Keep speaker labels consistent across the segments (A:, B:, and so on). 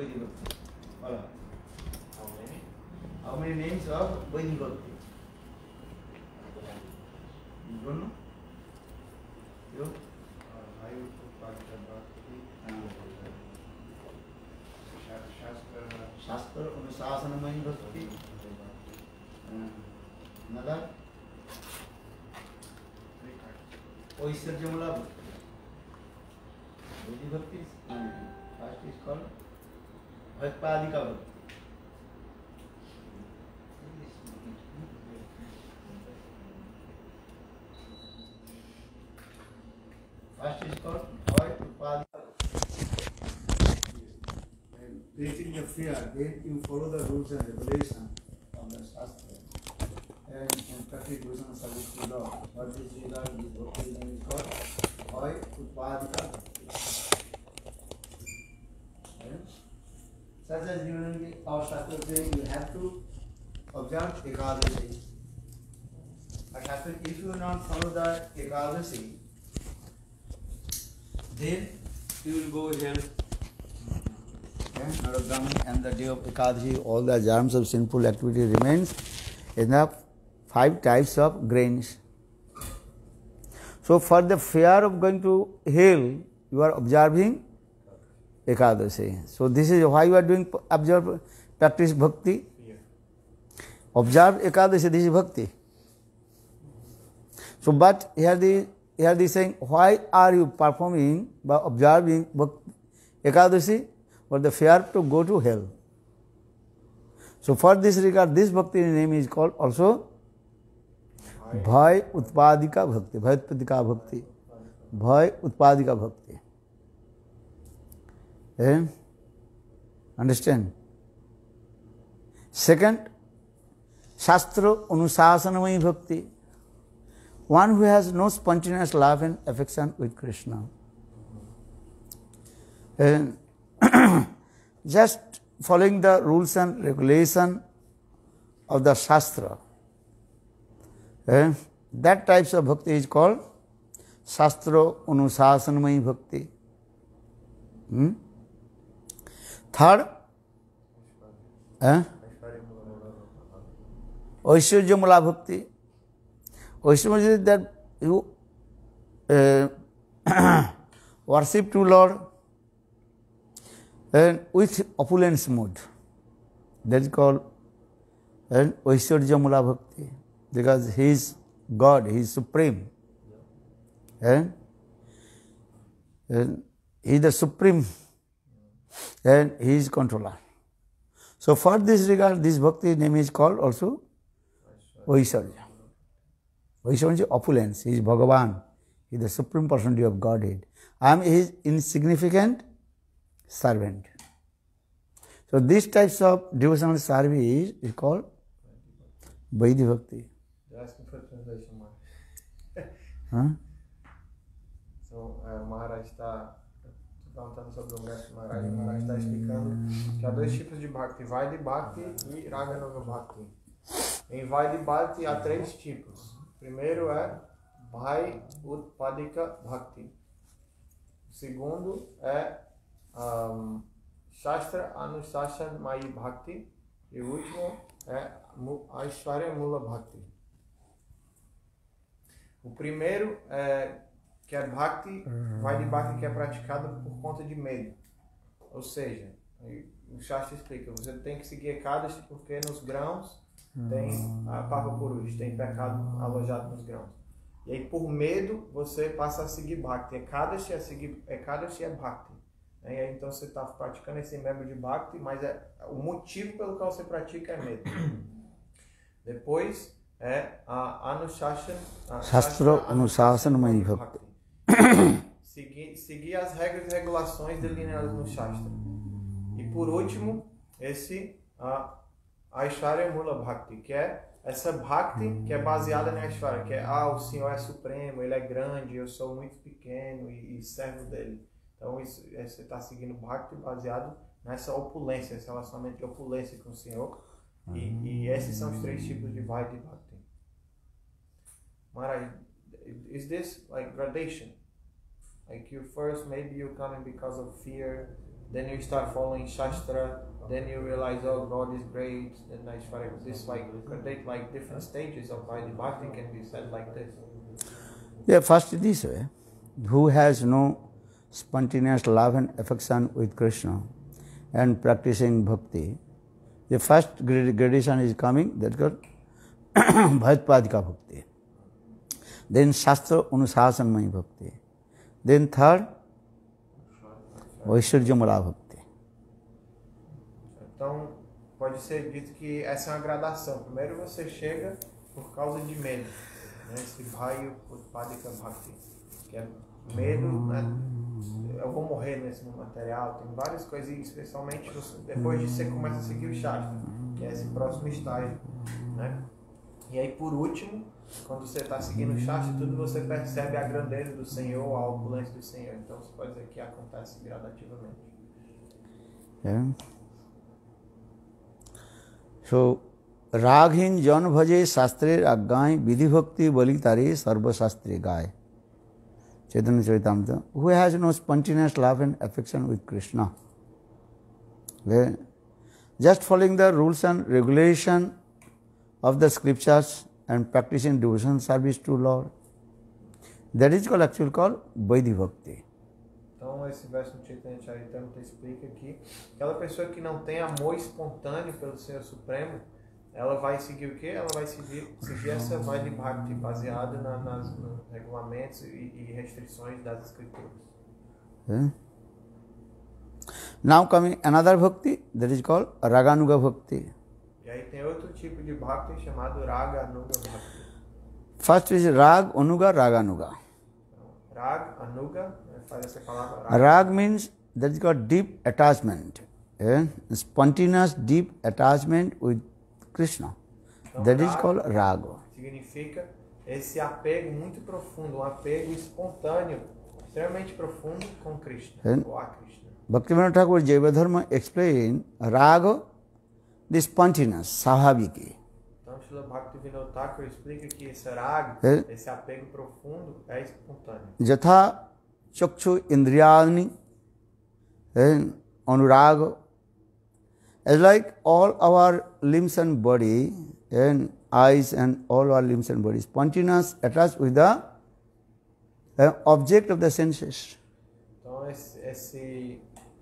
A: Vedic Bhakti? How many names of Vedic Bhakti? You don't know? You? Shastra Anushasanamaya Bhakti. Another? Oishwarjamala Bhakti. Vedic Bhakti is first is called Bhakpadika Bhakti. First is called Bhakpadika. Creating the fear, then you follow the rules and regulations of the Shastra and practice devotional service to Lord. What is regard this bhakti name is called Bhakpadika Bhakti. Such as during our Shastra saying you have to observe Ekadashi. What happens if you not follow the Ekadashi, then you will go hell. And the day of Ekadashi, all the germs of sinful activity remains in the 5 types of grains. So for the fear of going to hell, you are observing Ekadashi. So this is why you are doing practice bhakti. Observe Ekadashi, this is bhakti. So but here they saying, why are you performing by observing Ekadashi? For the fear to go to hell. So for this regard, this bhakti name is called also Bhai Utpadika Bhakti. Bhai Utpadika Bhakti. Bhai Utpadika Bhakti. Understand? Second, Shastra Anusasanamaya Bhakti. One who has no spontaneous love and affection with Krishna. And just following the rules and regulation of the Shastra. That types of bhakti is called Shastra Anusasanamaya Bhakti. Third, Oishwarjamala Bhakti. Oishwarja is that you worship to Lord and with opulence mood. That is called Oishwarjamala Bhakti, because he is God, he is supreme. And he is the supreme and he is controller. So for this regard, this bhakti name is called also Oishwarja. Oishwarja is opulence, he is Bhagavan, he is the supreme personality of Godhead. I am his insignificant servant. So these types of devotional service is called Vaidhi Bhakti.
B: You're asking for translation, Maharaj.
A: Huh?
B: So, Maharaj está perguntando sobre o mestre Maharaj. O Maharaj está explicando que há 2 tipos de Bhakti, Vaidhi Bhakti e Raganuga Bhakti. Em Vaidhi Bhakti há 3 tipos. O primeiro é Bhai Utpadika Bhakti. O segundo é Shastra Anusasanamaya Bhakti. E o último é Aishwarya Mula Bhakti. O primeiro que é Bhakti, Vaidhi Bhakti, que é praticado por conta de medo. Ou seja, o Shastra explica, você tem que seguir Ekadashi porque nos grãos tem a Papa Purush, tem pecado alojado nos grãos. E aí por medo você passa a seguir Bhakti. Ekadashi é Bhakti. E aí então você está praticando esse membro de Bhakti, mas o motivo pelo qual você pratica é medo. Depois é a
A: Shastra Anusasanamaya Bhakti.
B: Seguir as regras e regulações delineadas no Shastra. E por último, esse Aishwarya Mula Bhakti, que é essa Bhakti que é baseada na Aishwarya, que é o Senhor é supremo, Ele é grande, eu sou muito pequeno e servo dele. Então você está seguindo Bhakti baseado nessa opulência, esse relacionamento de opulência com o Senhor. E esses são os 3 tipos de Vaidhi Bhakti. Maharaj, is this like gradation? Like maybe you coming because of fear, then you start following Shastra, then you realize, oh, God is great, then I start this like different stages of Vaidhi Bhakti can be said like this.
A: Yeah, first this way, who has no spontaneous love and affection with Krishna and practicing bhakti, the first gradation is coming, that's called Bhajpadika Bhakti. Then Shastra Anusasanmaya Bhakti. Then third, Vaishwarjamala Bhakti.
B: Então, pode ser dito que essa é uma gradação. Primeiro você chega por causa de medo, né? Esse Bhajpadika Bhakti, que é medo, né? Eu vou morrer nesse mundo material, tem várias coisas, especialmente depois de você começa a seguir o Shastra, que é esse próximo estágio, né? E aí, por último, quando você está seguindo o Shastra, tudo você percebe a grandeza do Senhor, a opulência do Senhor. Então, você pode dizer que acontece gradativamente.
A: Yeah. So, Raghin Jan Bhaje Shastre Aggai Vidhi Bhakti Bali Tare Sarva Shastre Gai. Chaitanya Charitamrita. Who has no spontaneous love and affection with Krishna? Well, just following the rules and regulation of the scriptures and practicing devotion service to Lord. That is actually called Vaidhi Bhakti.
B: Então, esse verso no Chaitanya Charitamrita explica que aquela pessoa que não tem amor espontâneo pelo Senhor Supremo, ela vai seguir o quê? Ela vai seguir essa Vaidhi Bhakti baseada nos regulamentos e restrições das Escrituras.
A: Yeah. Now coming another Bhakti, that is called Raganuga Bhakti.
B: E aí tem outro tipo de Bhakti chamado Raga Anuga Bhakti.
A: First is Rag, Anuga, Raganuga.
B: Rag, Anuga, faz essa palavra
A: Rag means that is called deep attachment, spontaneous deep attachment with Krishna.
B: Então,
A: That is called Raga.
B: Significa esse apego muito profundo, um apego espontâneo, extremamente profundo com Krishna, ou a Krishna.
A: Bhaktivinoda Thakur Jayavadharma explained Raga, the spontaneous, sahaviki.
B: Então, Srila Bhaktivinoda Thakur explica que esse raga, esse apego profundo, é espontâneo.
A: Jatha Chakshu Indriyani Anuraga. As like all our limbs and body and eyes and all our limbs and body, spontaneous attached with the object of the senses.
B: Então,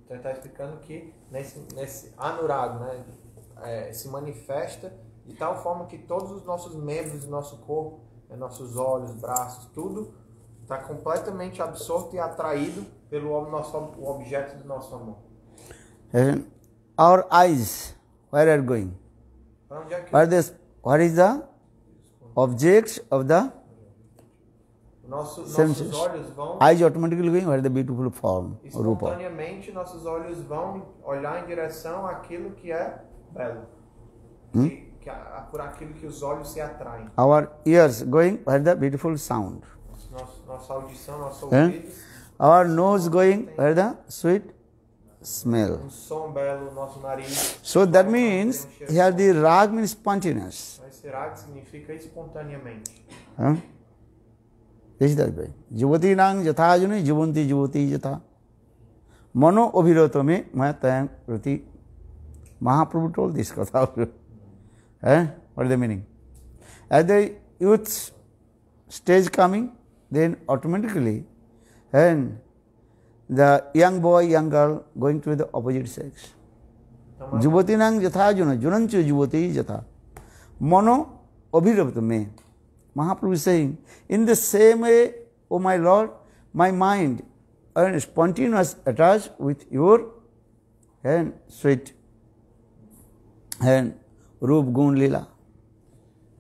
B: então está explicando que nesse anuraga, né, se manifesta de tal forma que todos os nossos membros do nosso corpo, nossos olhos, braços, tudo está completamente absorto e atraído pelo o objeto do nosso amor.
A: And our eyes, where are going?
B: Onde é que
A: What is the object of the
B: nossos
A: senses?
B: olhos vão
A: Eyes automatically going, where is the beautiful form, rupa?
B: espontaneamente, nossos olhos vão olhar em direção àquilo que é belo. Por aquilo que os olhos se atraem.
A: Our ears going, where is the beautiful sound?
B: Nossa audição, nosso ouvido.
A: Our nose going, where is the sweet smell?
B: Som belo, nosso nariz.
A: So that means here the rag means spontaneous.
B: Esse rag significa espontaneamente.
A: This is that way. Jivati nang jatha june jivanti jivati jatha. Mano abhirato me mayatayam rati. Mahaprabhu told this katha. What is the meaning? As the youth stage coming, then automatically, and the young boy, young girl going to the opposite sex. Jivati nang jatha juna, junanchu jivati jatha. Mano abhirabhata me. Mahaprabhu is saying, in the same way, O my Lord, my mind and spontaneous attached with your and sweet and Rup Gun Lila.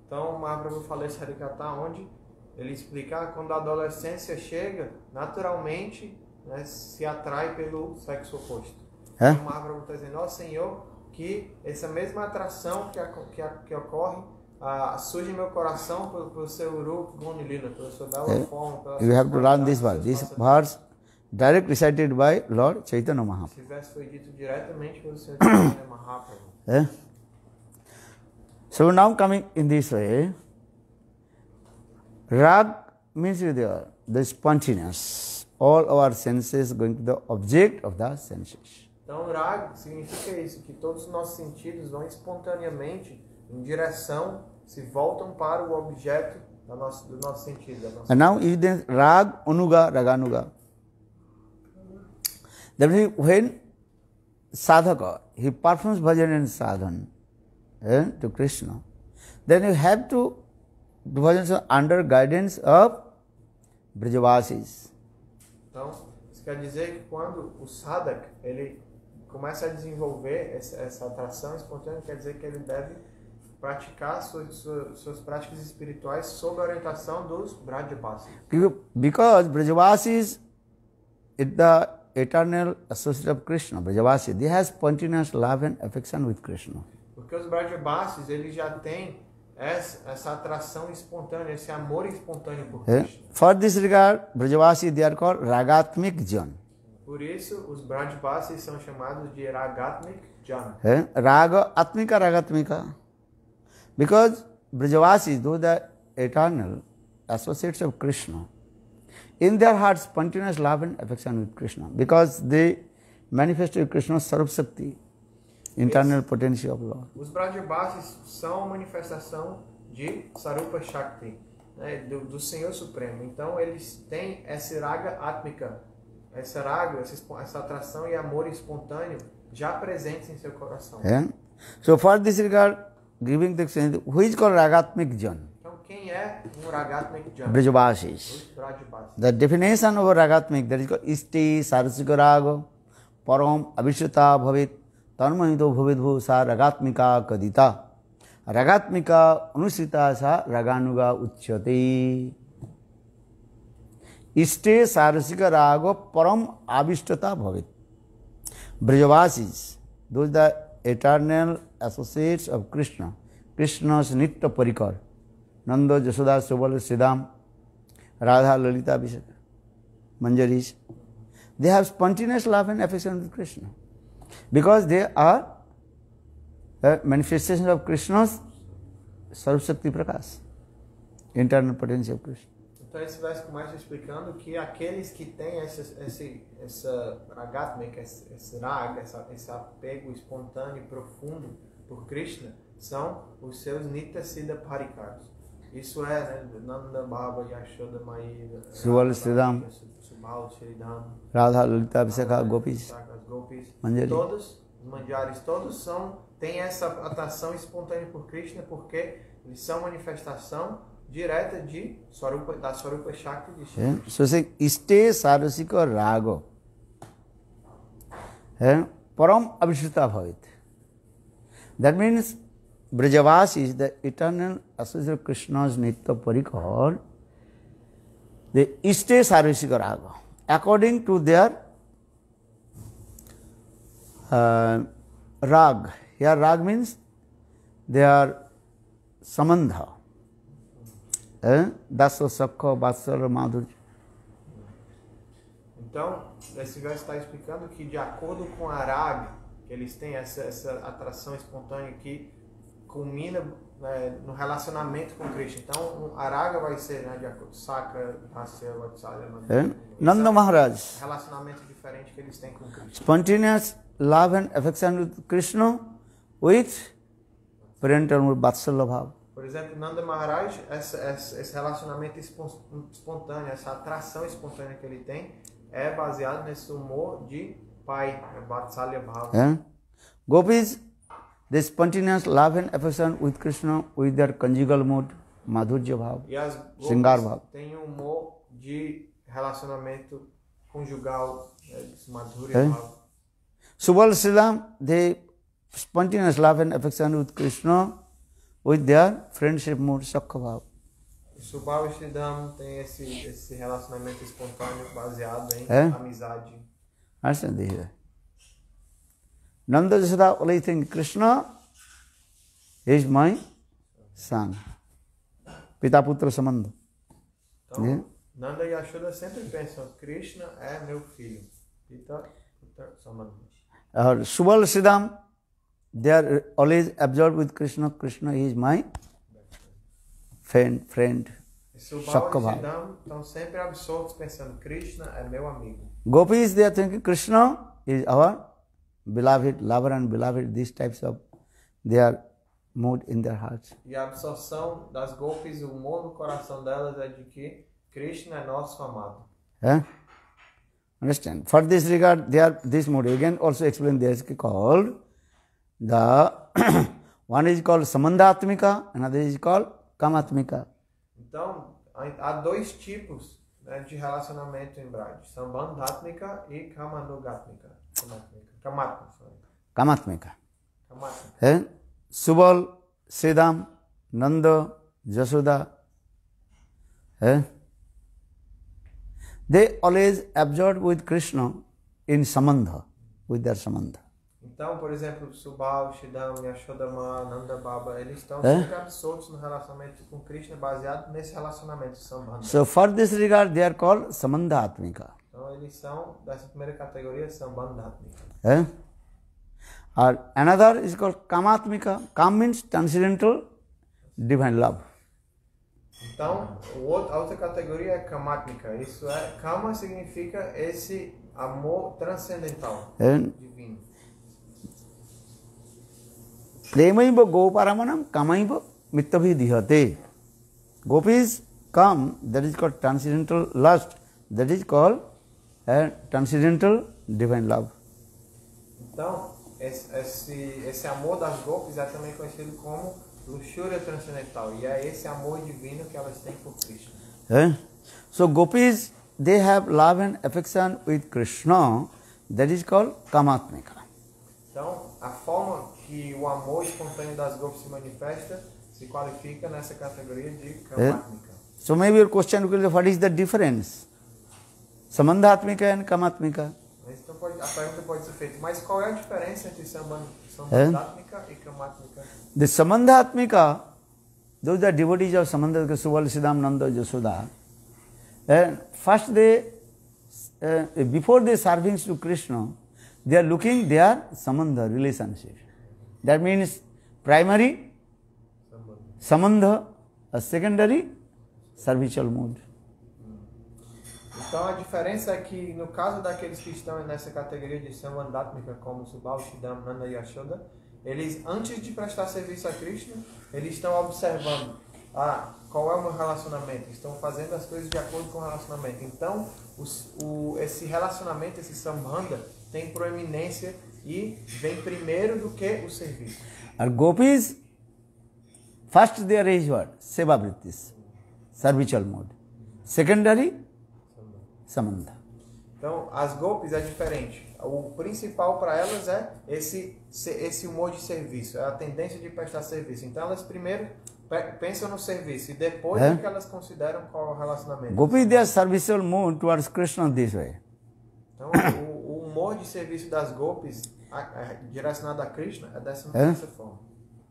B: Então, Mahaprabhu falou esse Harikatha onde ele explica quando a adolescência chega, naturalmente, né, se atrai pelo sexo oposto. Então, Mahaprabhu está dizendo, ó Senhor, que essa mesma atração que ocorre surge em meu coração pelo seu Rup Gun Lila, pela sua bela forma.
A: You have to learn this verse. This verse direct recited by Lord Chaitanya Mahaprabhu.
B: Esse verso foi dito diretamente pelo Senhor Chaitanya Mahaprabhu.
A: So now coming in this way, rag means the spontaneous. All our senses going to the object of the senses.
B: Então, rag significa isso, que todos os nossos sentidos vão espontaneamente em direção, se voltam para o objeto do nosso sentido. Da nossa
A: And now evidence rag, anuga, raganuga. That means when sadhaka, he performs bhajan and sadhan to Krishna, then you have to do bhajan under guidance of Brajavasis.
B: Então, isso quer dizer que quando o sadhaka, ele começa a desenvolver essa atração espontânea, quer dizer que ele deve praticar suas práticas espirituais sob a orientação dos Brajavasis.
A: Because Brajavasis is the eternal associate of Krishna. Brajavasis, they have spontaneous love and affection with Krishna.
B: Porque os Brajavasis, eles já têm essa atração espontânea, esse amor espontâneo por Krishna.
A: For this regard, Brajavasis, they are called Ragatmik Jan.
B: Por isso, os Brajavasis são chamados de Ragatmik Jan.
A: Raga, Atmika, Ragatmika. Because Brajavasis, though the eternal associates of Krishna, in their hearts spontaneous love and affection with Krishna, because they manifested Krishna's Sarup Shakti, internal potential of love.
B: Os Brajavasis são a manifestação de Sarupa Shakti, né, do Senhor Supremo. Então eles têm essa raga átmica, essa raga, essa atração e amor espontâneo já presentes em seu coração.
A: So for this regard, giving the example, who is called Ragatmik Jan?
B: Então quem é um Ragatmik Jan?
A: Brajavasis.
B: Os Brajavasis.
A: The definition of Ragatmik, that is called Isti Sarasika Raga Param Abhishita Bhavit Tanmahito Bhavidbhu Sa Ragatmika Kadita Ragatmika Anusita Sa Raganuga Uchyate. Iste Sarasika Raga Param Abhishtata Bhavit. Brajavasis, those the eternal associates of Krishna, Krishna's Nitya Parikar, Nanda, Jasoda, Subala, Siddham, Radha, Lalita, Abhishek, Manjaris, they have spontaneous love and affection with Krishna. Because they are the manifestation of Krishna's Sarup Shakti Prakash, internal potential of Krishna.
B: Então esse verso começa explicando que aqueles que têm essa ragatmika, esse raga, esse apego espontâneo e profundo por Krishna, são os seus Nitya Siddha Parikaras. Isso é, né, Nanda, Baba, Yashoda, Maia,
A: Subala, Siddham,
B: Subala, Siddham,
A: Radha, Lalita, Abhishek, Gopis, Manjari.
B: Todos, os manjaris, todos têm essa atração espontânea por Krishna porque eles são manifestação direta da Swarupa Shakti de Shiva.
A: So say, Iste Sarasika Raga Param Abhishita Bhavit. That means Brajavasi is the eternal associate of Krishna's Nitya Parikar. The Iste Sarasika Raga, according to their rag. Here rag means their samandha. Dasa, Sakha, Vatsala, Madhurya.
B: Então, esse verso está explicando que de acordo com a raga, que eles têm essa atração espontânea que culmina, né, no relacionamento com Krishna. Então, a raga vai ser, né, de acordo com Sakha, Dasya, Vatsala, Madhurya.
A: Nanda Maharaj.
B: Relacionamento diferente que eles têm com Krishna.
A: Spontaneous love and affection with Krishna with parental Vatsala Bhava.
B: Por exemplo, Nanda Maharaj, esse relacionamento espontâneo, essa atração espontânea que ele tem, é baseado nesse humor de pai, Vatsalya Bhava.
A: Gopis, the spontaneous love and affection with Krishna with their conjugal mood, Madhurya Bhava,
B: E as
A: Sringar
B: Gopis
A: Bhava.
B: têm um humor de relacionamento conjugal, Madhurya Bhava.
A: Subal Siddham, they spontaneous love and affection with Krishna with their friendship mood, Sakha Bhava.
B: Subal e Siddham tem esse relacionamento espontâneo baseado em amizade.
A: Understand this? Nanda Jasoda only think Krishna is my son. Pita Putra Samandha.
B: Então, Nanda e Yashoda sempre pensam, Krishna é meu filho. Pita Putra Samandha.
A: Subal Siddham, they are always absorbed with Krishna. Krishna is my friend.
B: Subal e Siddham estão sempre absortos pensando, Krishna é meu amigo.
A: Gopis, they are thinking Krishna is our beloved, lover and beloved, these types of their mood in their hearts.
B: E a absorção das golpes, o humor no coração delas é de que Krishna é nosso amado.
A: Understand? For this regard, this mood again also explained there is called the one is called Samandhatmika, another is called Kamatmika.
B: Então, há dois tipos, né, de relacionamento em Braj: Sambandhatmika e Kamanugatmika.
A: Kamatmika. Subal, Sridham, Nanda, Jasoda, they always absorbed with Krishna in Samandha, with their Samandha.
B: Então, por exemplo, Subal, Sridham, Yashodama, Nanda Baba, eles estão sempre absortos no relacionamento com Krishna, baseado nesse relacionamento Sambandha.
A: So for this regard, they are called Samandhatmika.
B: Então, eles são dessa primeira categoria, Sambandhatmika.
A: Or another is called Kamatmika. Kam means transcendental divine love.
B: Então, a outra categoria é Kamatmika. Isso é, Kama significa esse amor transcendental, divino.
A: Premaiva Goparamanam Kamaiva Mittavhidihate. Gopis come, that is called transcendental lust, that is called transcendental divine love.
B: Então, esse amor das golpes é também conhecido como luxúria transcendental, e é esse amor divino que elas têm por Krishna.
A: So gopis, they have love and affection with Krishna, that is called Kamatmika.
B: Então, a forma que o amor espontâneo das golpes se manifesta se qualifica nessa categoria de Kamatmika.
A: So maybe your question will be, what is the difference? Samandhatmika and Kamatmika.
B: Então a pergunta pode ser feita, mas qual é a diferença entre Sambandhatmika e Kamatmika?
A: The Samandhatmika, those are devotees of Samandhatmika, Subal, Sridham, Nanda, Jasoda. First before they serving to Krishna, they are looking their Samandha relationship. That means primary Samandha, a secondary servicial mood.
B: Então a diferença é que no caso daqueles que estão nessa categoria de Sambandhatmika, como Subal, Sridham, Nanda e Yashoda, eles, antes de prestar serviço a Krishna, eles estão observando qual é o meu relacionamento, estão fazendo as coisas de acordo com o relacionamento. Então esse relacionamento, esse Sambandha, tem proeminência e vem primeiro do que o serviço.
A: Our gopis, first there is what? Seva vrittis, servicial mode. Secondary, Samandha.
B: Então, as golpes é diferente. O principal para elas é esse humor de serviço, é a tendência de prestar serviço. Então, elas primeiro pensam no serviço e depois é que elas consideram qual é o relacionamento.
A: Gopis, their servicial mood towards Krishna this way.
B: Então, o humor de serviço das golpes direcionado a Krishna é dessa forma.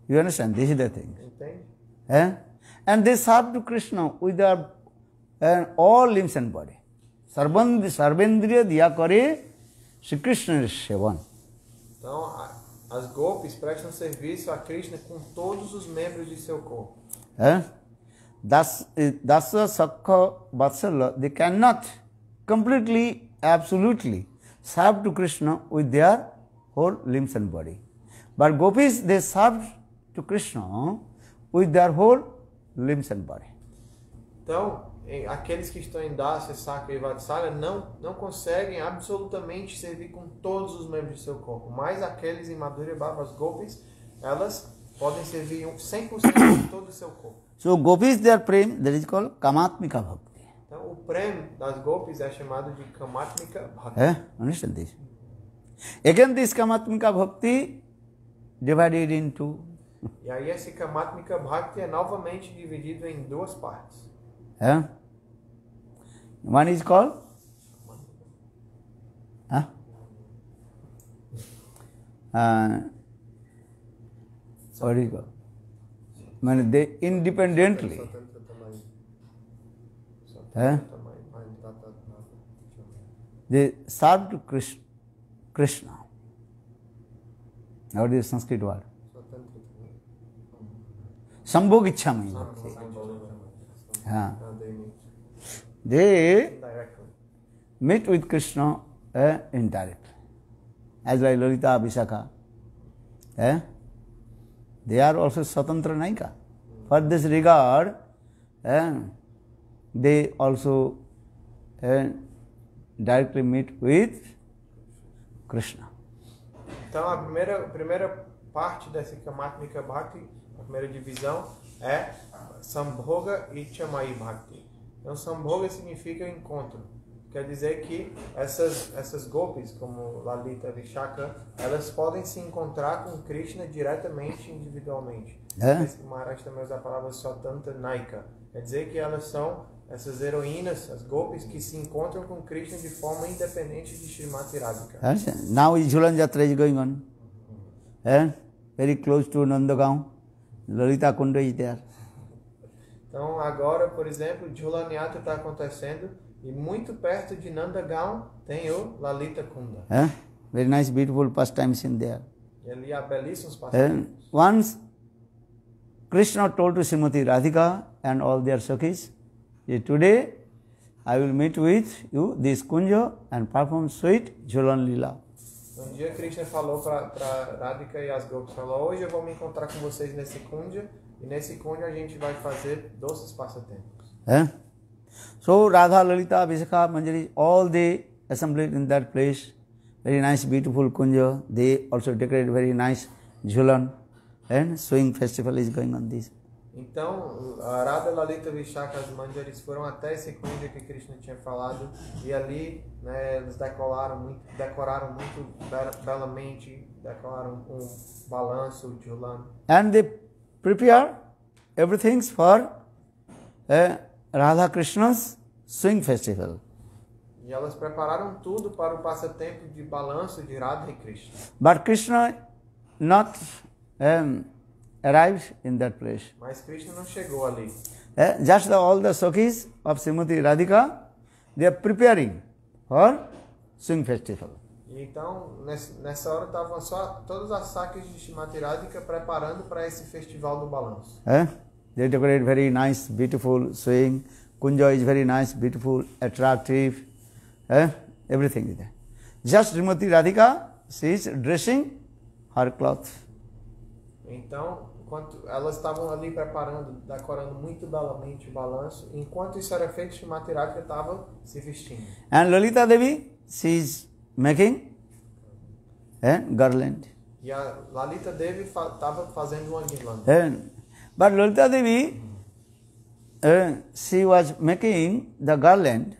A: You understand? This is the thing.
B: Entende?
A: And they serve to Krishna with their all limbs and body. Sarvendriya diya kare Shri Krishna Sevan.
B: Então, as golpes prestam serviço a Krishna com todos os membros de seu corpo.
A: Dasa Sakha Vatsala, they cannot completely, absolutely serve to Krishna with their whole limbs and body. But gopis, they serve to Krishna with their whole limbs and body.
B: Então, aqueles que estão em Dasa, Sakha e Vatsalya não conseguem absolutamente servir com todos os membros de seu corpo. Mas aqueles em Madhurya Bhava, as gopis, elas podem servir 100% de todo o seu corpo.
A: So gopis, their prem, that is called Kamatmika Bhakti.
B: Então, o prem das gopis é chamado de Kamatmika Bhakti.
A: Understand this? Again, this Kamatmika Bhakti divided into.
B: E aí esse Kamatmika Bhakti é novamente dividido em duas partes.
A: One is called what do you call? They independently. They serve to Krishna. What is the Sanskrit word? Sambhog Ichchami. They meet with Krishna indirectly. as like Lalita, Vishakha. They are also Swatantra Naika. For this regard, they also directly meet with Krishna.
B: Então a primeira parte dessa Kamatmika Bhakti, a primeira divisão, é Sambhoga e Chamai Bhakti. Então Sambhoga significa encontro. Quer dizer que essas gopis, como Lalita e Vishakha, elas podem se encontrar com Krishna diretamente, individualmente. O Maharaj também usa a palavra Swatanta Naika. Quer dizer que elas são essas heroínas, as gopis, que se encontram com Krishna de forma independente de Srimati Radhika.
A: Now Jhulan Jatra is going on. Very close to Nandagaon. Lalita Kunda is there.
B: Então agora, por exemplo, Jhulan Yatra está acontecendo e muito perto de Nandagaon tem o Lalita Kunda.
A: Very nice, beautiful pastimes in there.
B: E ali há belíssimos passatempos.
A: Once Krishna told to Srimati Radhika and all their Sakhis, today I will meet with you this Kunja and perform sweet Jhulan Lila.
B: Um dia Krishna falou para Radhika e as gopis, falou, hoje eu vou me encontrar com vocês nesse Kunja e nesse Kunja a gente vai fazer doces passatempos.
A: So Radha, Lalita, Vishakha, Manjari, all they assembled in that place. Very nice, beautiful Kunja. They also decorated very nice Jhulan and swing festival is going on this.
B: Então, a Radha, Lalita, Vishakha, as Manjaris foram até esse Kunja que Krishna tinha falado e ali, né, eles decoraram muito belamente, decoraram balanço, Jhulan.
A: And they prepare everything for Radha Krishna's swing festival.
B: E elas prepararam tudo para o passatempo de balanço de Radha e Krishna.
A: But Krishna not arrived in that place.
B: Mas Krishna não chegou ali.
A: Just all the Sakhis of Srimati Radhika, they are preparing for swing festival.
B: E então, nessa hora estavam só todas as Sakhis de Srimati Radhika preparando para esse festival do balanço.
A: They decorate very nice, beautiful swing. Kunja is very nice, beautiful, attractive. Everything is there. Just Srimati Radhika, she is dressing her cloth.
B: Então, enquanto elas estavam ali preparando, decorando muito belamente o balanço, enquanto isso era feito, Srimati Radhika estava se vestindo.
A: And Lalita Devi, she is making garland.
B: E a Lalita Devi estava fazendo uma guirlanda.
A: But Lalita Devi, she was making the garland,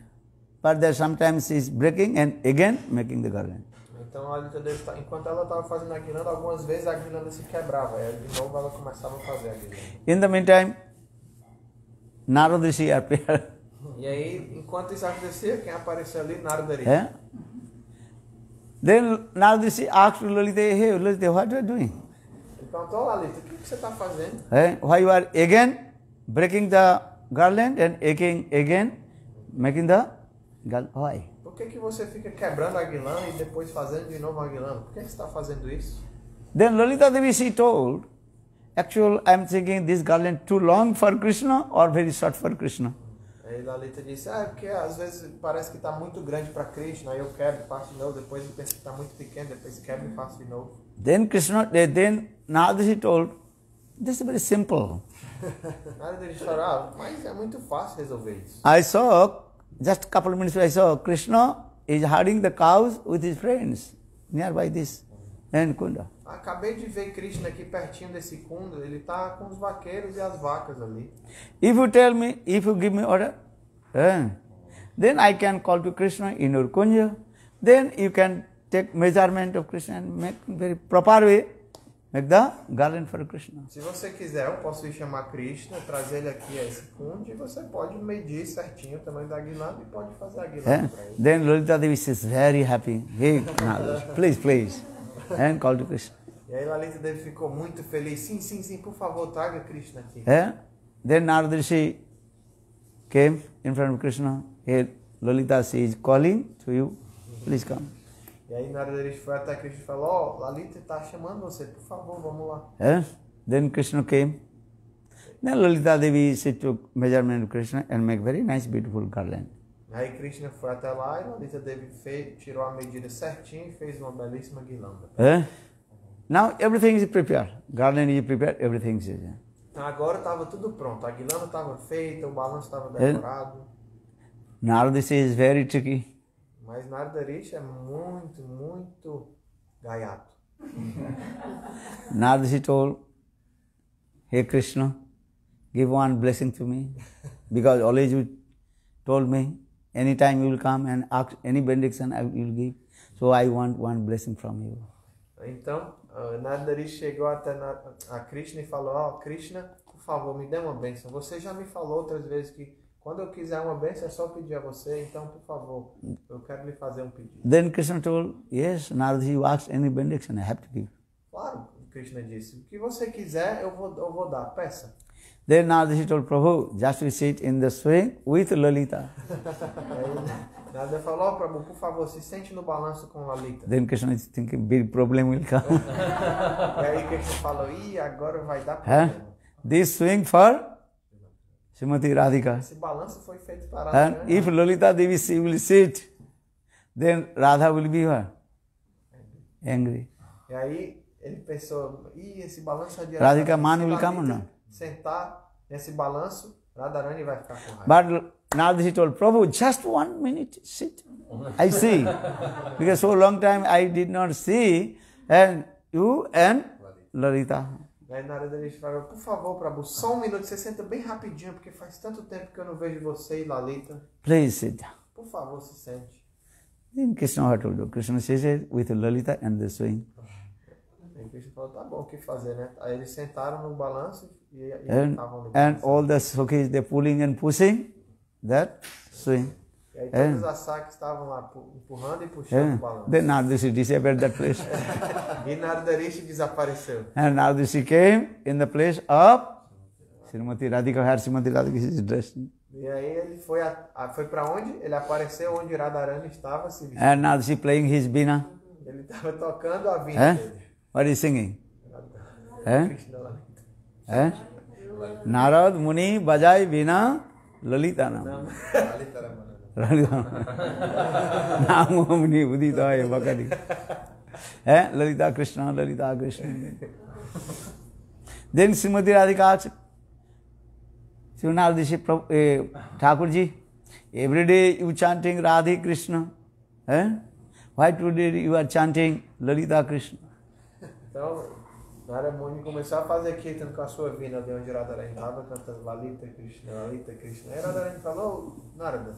A: but there sometimes she is breaking and again making the garland.
B: Então a Lalita Devi, enquanto ela estava fazendo a guirlanda, algumas vezes a guirlanda se quebrava, e de novo ela começava a fazer a guirlanda.
A: In the meantime, Narada Rishi appeared.
B: E aí, enquanto isso acontecia, quem apareceu ali? Narada Rishi.
A: Then Narada Rishi asked Lalita, hey Lalita, what are you doing?
B: Ele perguntou, Lalita, o que você está fazendo?
A: Why you are again breaking the garland and again making the garland? Why?
B: Por que você fica quebrando a guirlanda e depois fazendo de novo a guirlanda? Por que você está fazendo isso?
A: Then Lalita Devi, she told, actually I am thinking this garland too long for Krishna or very short for Krishna.
B: Aí Lalita disse, porque às vezes parece que está muito grande para Krishna, aí eu quebro e faço de novo, depois eu penso que está muito pequeno, depois quebro e faço de novo.
A: Then Narada Rishi told, this is very simple.
B: Narada Rishi falou, mas é muito fácil resolver isso.
A: I saw, just a couple of minutes I saw, Krishna is herding the cows with his friends nearby this Kunda.
B: Acabei de ver Krishna aqui pertinho desse Kunda, ele está com os vaqueiros e as vacas ali.
A: If you tell me, if you give me order, then I can call to Krishna in your Kunja, then you can take measurement of Krishna and make very proper way, make the garland for Krishna.
B: Se você quiser, eu posso ir chamar Krishna, trazer ele aqui a esse Kunda e você pode medir certinho o tamanho da guirlanda e pode fazer a guirlanda para ele.
A: Then Lalita Devi is very happy. Hey, please, and call to Krishna.
B: E aí Lalita Devi ficou muito feliz. Sim, por favor, traga Krishna aqui.
A: Then Narada Rishi came in front of Krishna. Hey, Lalita, she is calling to you. Please come.
B: E aí Narada Rishi foi até Krishna e falou, Lalita está chamando você, por favor, vamos lá.
A: Then Krishna came. Then Lalita Devi, she took measurement of Krishna and make very nice, beautiful garland.
B: Aí Krishna foi até lá e Lalita Devi tirou a medida certinha e fez uma belíssima guirlanda.
A: Now everything is prepared. Garland is prepared, everything is there.
B: Então agora estava tudo pronto. A guirlanda estava feita, o balanço estava decorado.
A: Narada is very tricky.
B: Mas Narada Rishi é muito, muito gaiato.
A: Narada told, "Hey Krishna, give one blessing to me, because always you told me, anytime you will come and ask any benediction, I will give. So I want one blessing from you."
B: Então, Narada Rishi chegou até a Krishna e falou: "Ó, Krishna, por favor, me dê uma bênção. Você já me falou outras vezes que quando eu quiser uma bênção é só pedir a você, então, por favor, eu quero lhe fazer um pedido."
A: Then Krishna told, "Yes, Narada, you ask any benediction, I have to give."
B: Claro, Krishna disse: "O que você quiser, eu vou dar, peça."
A: Then Narada told Prabhu, "Just we sit in the swing with Lalita."
B: Narada falou: "Ó, Prabhu, por favor, se sente no balanço com Lalita."
A: Then Krishna is thinking, big problem will come.
B: E aí Krishna falou: "Ih, agora vai dar problema."
A: This swing for Srimati Radhika.
B: Esse balanço foi feito para
A: And
B: Radharani.
A: if Lalita Devi will sit, then Radha will be what? Angry.
B: E aí ele pensou: "Ih, esse balanço é de
A: Radhika
B: Radharani.
A: man
B: Se
A: will
B: Lalita
A: come or not?"
B: sentar nesse balanço, Radharani vai ficar com raiva.
A: But Narada told Prabhu, "Just 1 minute, sit. I see." Because so long time I did not see, and you and Lalita.
B: Aí Narada falou: "Por favor, Prabhu, só 1 minuto, você senta bem rapidinho, porque faz tanto tempo que eu não vejo você e Lalita.
A: Please sit down.
B: Por favor, se sente."
A: Then Krishna had told you, Krishna says with Lalita and the swing.
B: Aí Krishna falou: "Tá bom, o que fazer, né?" Aí eles sentaram no balanço e estavam no
A: And
B: balanço.
A: all the Sukhis, they're pulling and pushing that swing.
B: E aí todos as saques estavam lá empurrando e puxando o balanço.
A: Then Narada disappeared that place.
B: E Narada Rishi desapareceu.
A: And Narada came in the place of Srimati Radhika, where Srimati Radhika is dressed.
B: E aí ele foi para onde? Ele apareceu onde Radharani estava se vestindo.
A: And Narada playing his Bina.
B: Ele estava tocando a vinha dele.
A: What is singing?
B: Krishna Lalita.
A: Narad Muni Bajai Bina Lalita Nam. Namo Muni Uditaya Bhakati. Lalita Krishna, Lalita Krishna. Then Srimati Radhika asked, Narada Thakurji, every day you chanting Radhe Krishna. Why today you are chanting Lalita Krishna?
B: Então, Narada Muni começou a fazer kirtan com a sua vina de onde Radharani estava cantando Lalita Krishna, Lalita Krishna. Aí Radharani falou: "Narada,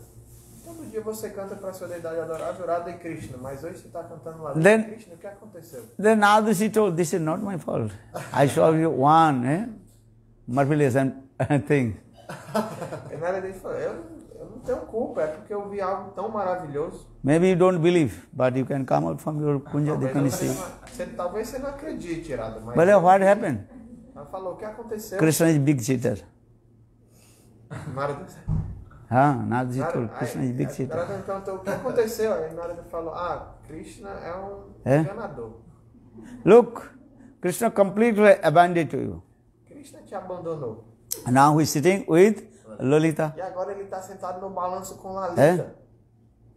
B: todo dia você canta para a sua deidade adorável Radha Krishna, mas hoje você está cantando Lalita Krishna, o que aconteceu?"
A: Then Narada told, "This is not my fault. I saw you one marvelous thing."
B: E Narada falou: eu não tenho culpa, é porque eu vi algo tão maravilhoso.
A: Maybe you don't believe, but you can come out from your kunja, they can see.
B: Talvez você não acredite, Radha, mas...
A: But what happened?
B: Ela falou: "O que aconteceu?"
A: Krishna is big cheater.
B: Narada
A: Narada told, Krishna is big cheater.
B: Narada perguntou: "O que aconteceu?" Aí Narada falou: Krishna é um enganador.
A: Look, Krishna completely abandoned to you.
B: Krishna te abandonou.
A: And now he is sitting with Lalita.
B: E agora ele está sentado no balanço com Lalita.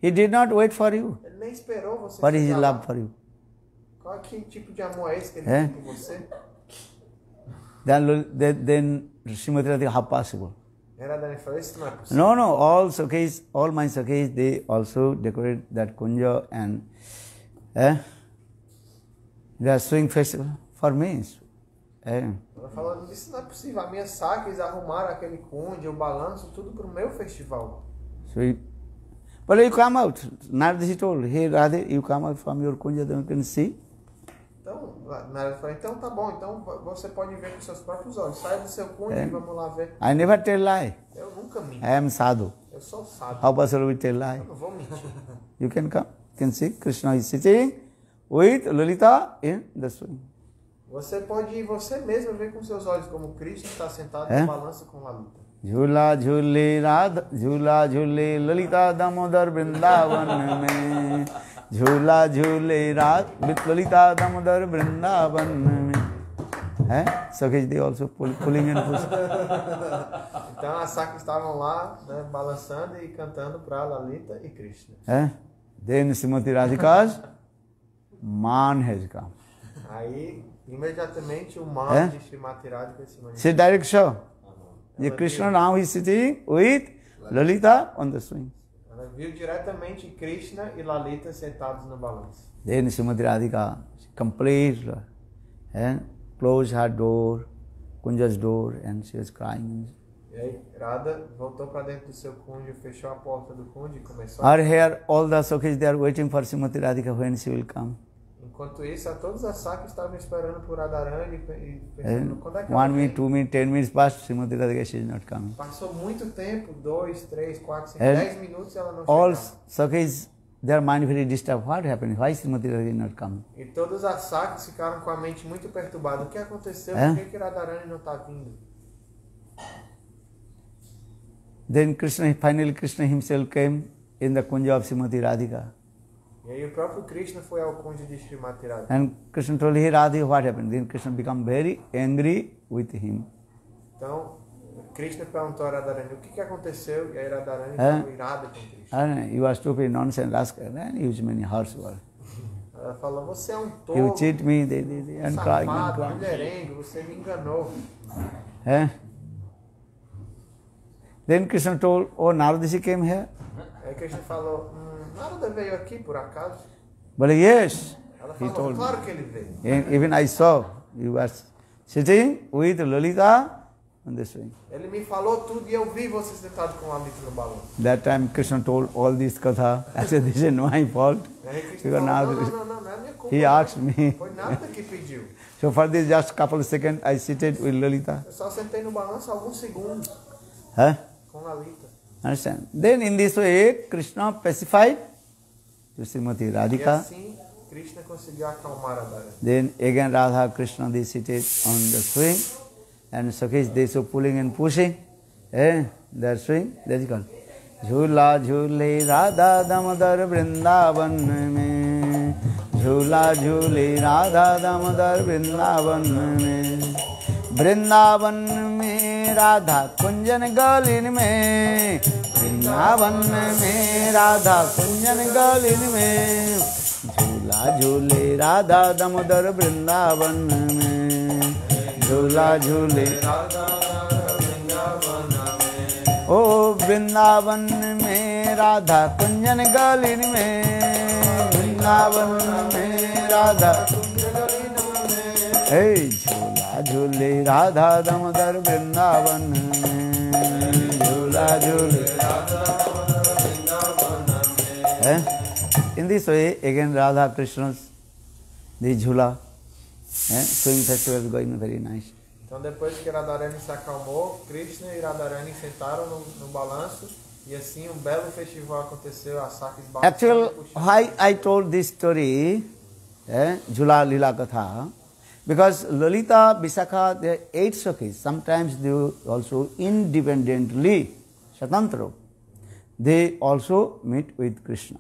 A: He did not wait for you.
B: Ele nem esperou você
A: What is his
B: chegar lá.
A: love for you?
B: Qual que tipo de amor é esse que ele tem por você?
A: Then Srimati Radhika, how possible?
B: Radharani falou: "Isso não é possível."
A: No, all my Sakhis, they also decorate that kunja and they are swing festival for me.
B: Ela falou: "Isso não é possível. As minhas saques arrumaram aquele kunja, o balanço, tudo para o meu festival."
A: But you come out. Narada told, "Hey Radhe, you come out from your kunja, then you can see."
B: Então, Narada falou: "Então tá bom, então você pode ver com seus próprios olhos. Saia do seu kunja e vamos lá ver."
A: I never tell lie.
B: Eu nunca minto.
A: I am sadhu.
B: Eu sou sábio.
A: How possible we tell lie?
B: Eu não vou mentir.
A: You can come. You can see Krishna is sitting with Lalita in the swing.
B: Você pode ir você mesmo ver com seus olhos como Krishna está sentado no balanço com Lalita.
A: झूला झूले ललिता दामोदर वृंदावन में झूला झूले ललिता दामोदर वृंदावन में है सकेज दे also pulling and pushing.
B: Então as Sakis estavam lá, né, balançando e cantando para Lalita e Krishna.
A: Then Srimati Radhika's man has come.
B: Aí, imediatamente, o man de Srimati Radhika se manifestou.
A: See direct show. The Krishna now is sitting with Lalita on the swing.
B: Ela viu diretamente Krishna e Lalita sentados no balanço.
A: Then Srimati Radhika complete closed her door, Kunja's door, and she was crying.
B: E aí, Radha voltou para dentro do seu Kunja, fechou a porta do Kunja e começou
A: Her here, all the Sakhis, they are waiting for Srimati Radhika when she will come.
B: Enquanto isso, todas as Sakis estavam esperando por Radharani e pensando quando é que
A: 1
B: ela
A: minute,
B: vem.
A: 2 minutes, 10 minutes passed, Srimati Radhika, she is not coming.
B: Passou muito tempo, 2, 3, 4, 5, 10 minutos e ela não
A: All
B: chegava.
A: Sakhis, their mind very disturbed. What happened? Why Srimati Radhika is not coming?
B: E todas as Sakis ficaram com a mente muito perturbada. O que aconteceu? Por que Radharani não está vindo?
A: Then finally Krishna himself came in the Kunja of Srimati Radhika.
B: E aí o próprio Krishna foi ao Kunja de Srimati Radhika.
A: And Krishna told, hey Radha, what happened? Then Krishna became very angry with him.
B: Então, Krishna perguntou a Radharani o que aconteceu, e aí Radharani ficou irada com Krishna.
A: And you are stupid, nonsense, rascal, and use many harsh words.
B: Ela falou, você é um
A: You
B: tolo,
A: cheat me, and crying, and
B: safado,
A: crying.
B: mulherengo, você me enganou.
A: Then Krishna told, oh, Naradishi came here.
B: Aí Krishna falou, Narada veio aqui por acaso?
A: But yes,
B: Ela
A: he
B: falou,
A: told
B: claro
A: me.
B: que ele veio.
A: And even I saw you were sitting with Lalita on the swing.
B: Ele me falou tudo e eu vi você sentado com a Lalita no balão.
A: That time Krishna told all this katha. I said, this is not my fault.
B: Aí Krishna
A: Because
B: falou,
A: now
B: não é minha culpa.
A: he
B: não.
A: asked me.
B: Foi Narada que pediu.
A: So for this just couple of seconds, I seated with Lalita.
B: Eu só sentei no balanço alguns segundos com Lalita.
A: Understand? Then in this way, Krishna pacified to Srimati
B: E
A: Radhika.
B: assim, Krishna conseguiu acalmar a Radharani.
A: Then again Radha, Krishna, they seated on the swing. And Sakhis, they so pulling and pushing. That swing, that is called. Jhula jhule Radha Damodar Vrindavan mein. Jhula jhule Radha Damodar Vrindavan mein. Vrindavan में राधा कुंजन गलिन में, वृंदावन में राधा कुंजन गलिन में, झूला झूले राधा दामोदर वृंदावन में, झूला झूले ओ वृंदावन में राधा कुंजन गलिन में, वृंदावन में राधा झूला झूले राधा दामोदर वृंदावन में, झूला झूले In this way, again Radha Krishna's the Jhula swing festival is going very nice.
B: Então depois que Radharani se acalmou, Krishna e Radharani sentaram no balanço e assim um belo festival aconteceu, a Sakis balançando.
A: Actually, why I told this story, Jhula Lila Katha, because Lalita, Visakha, they are 8 Sakhis. Sometimes they also independently, Shatantro, they also meet with Krishna.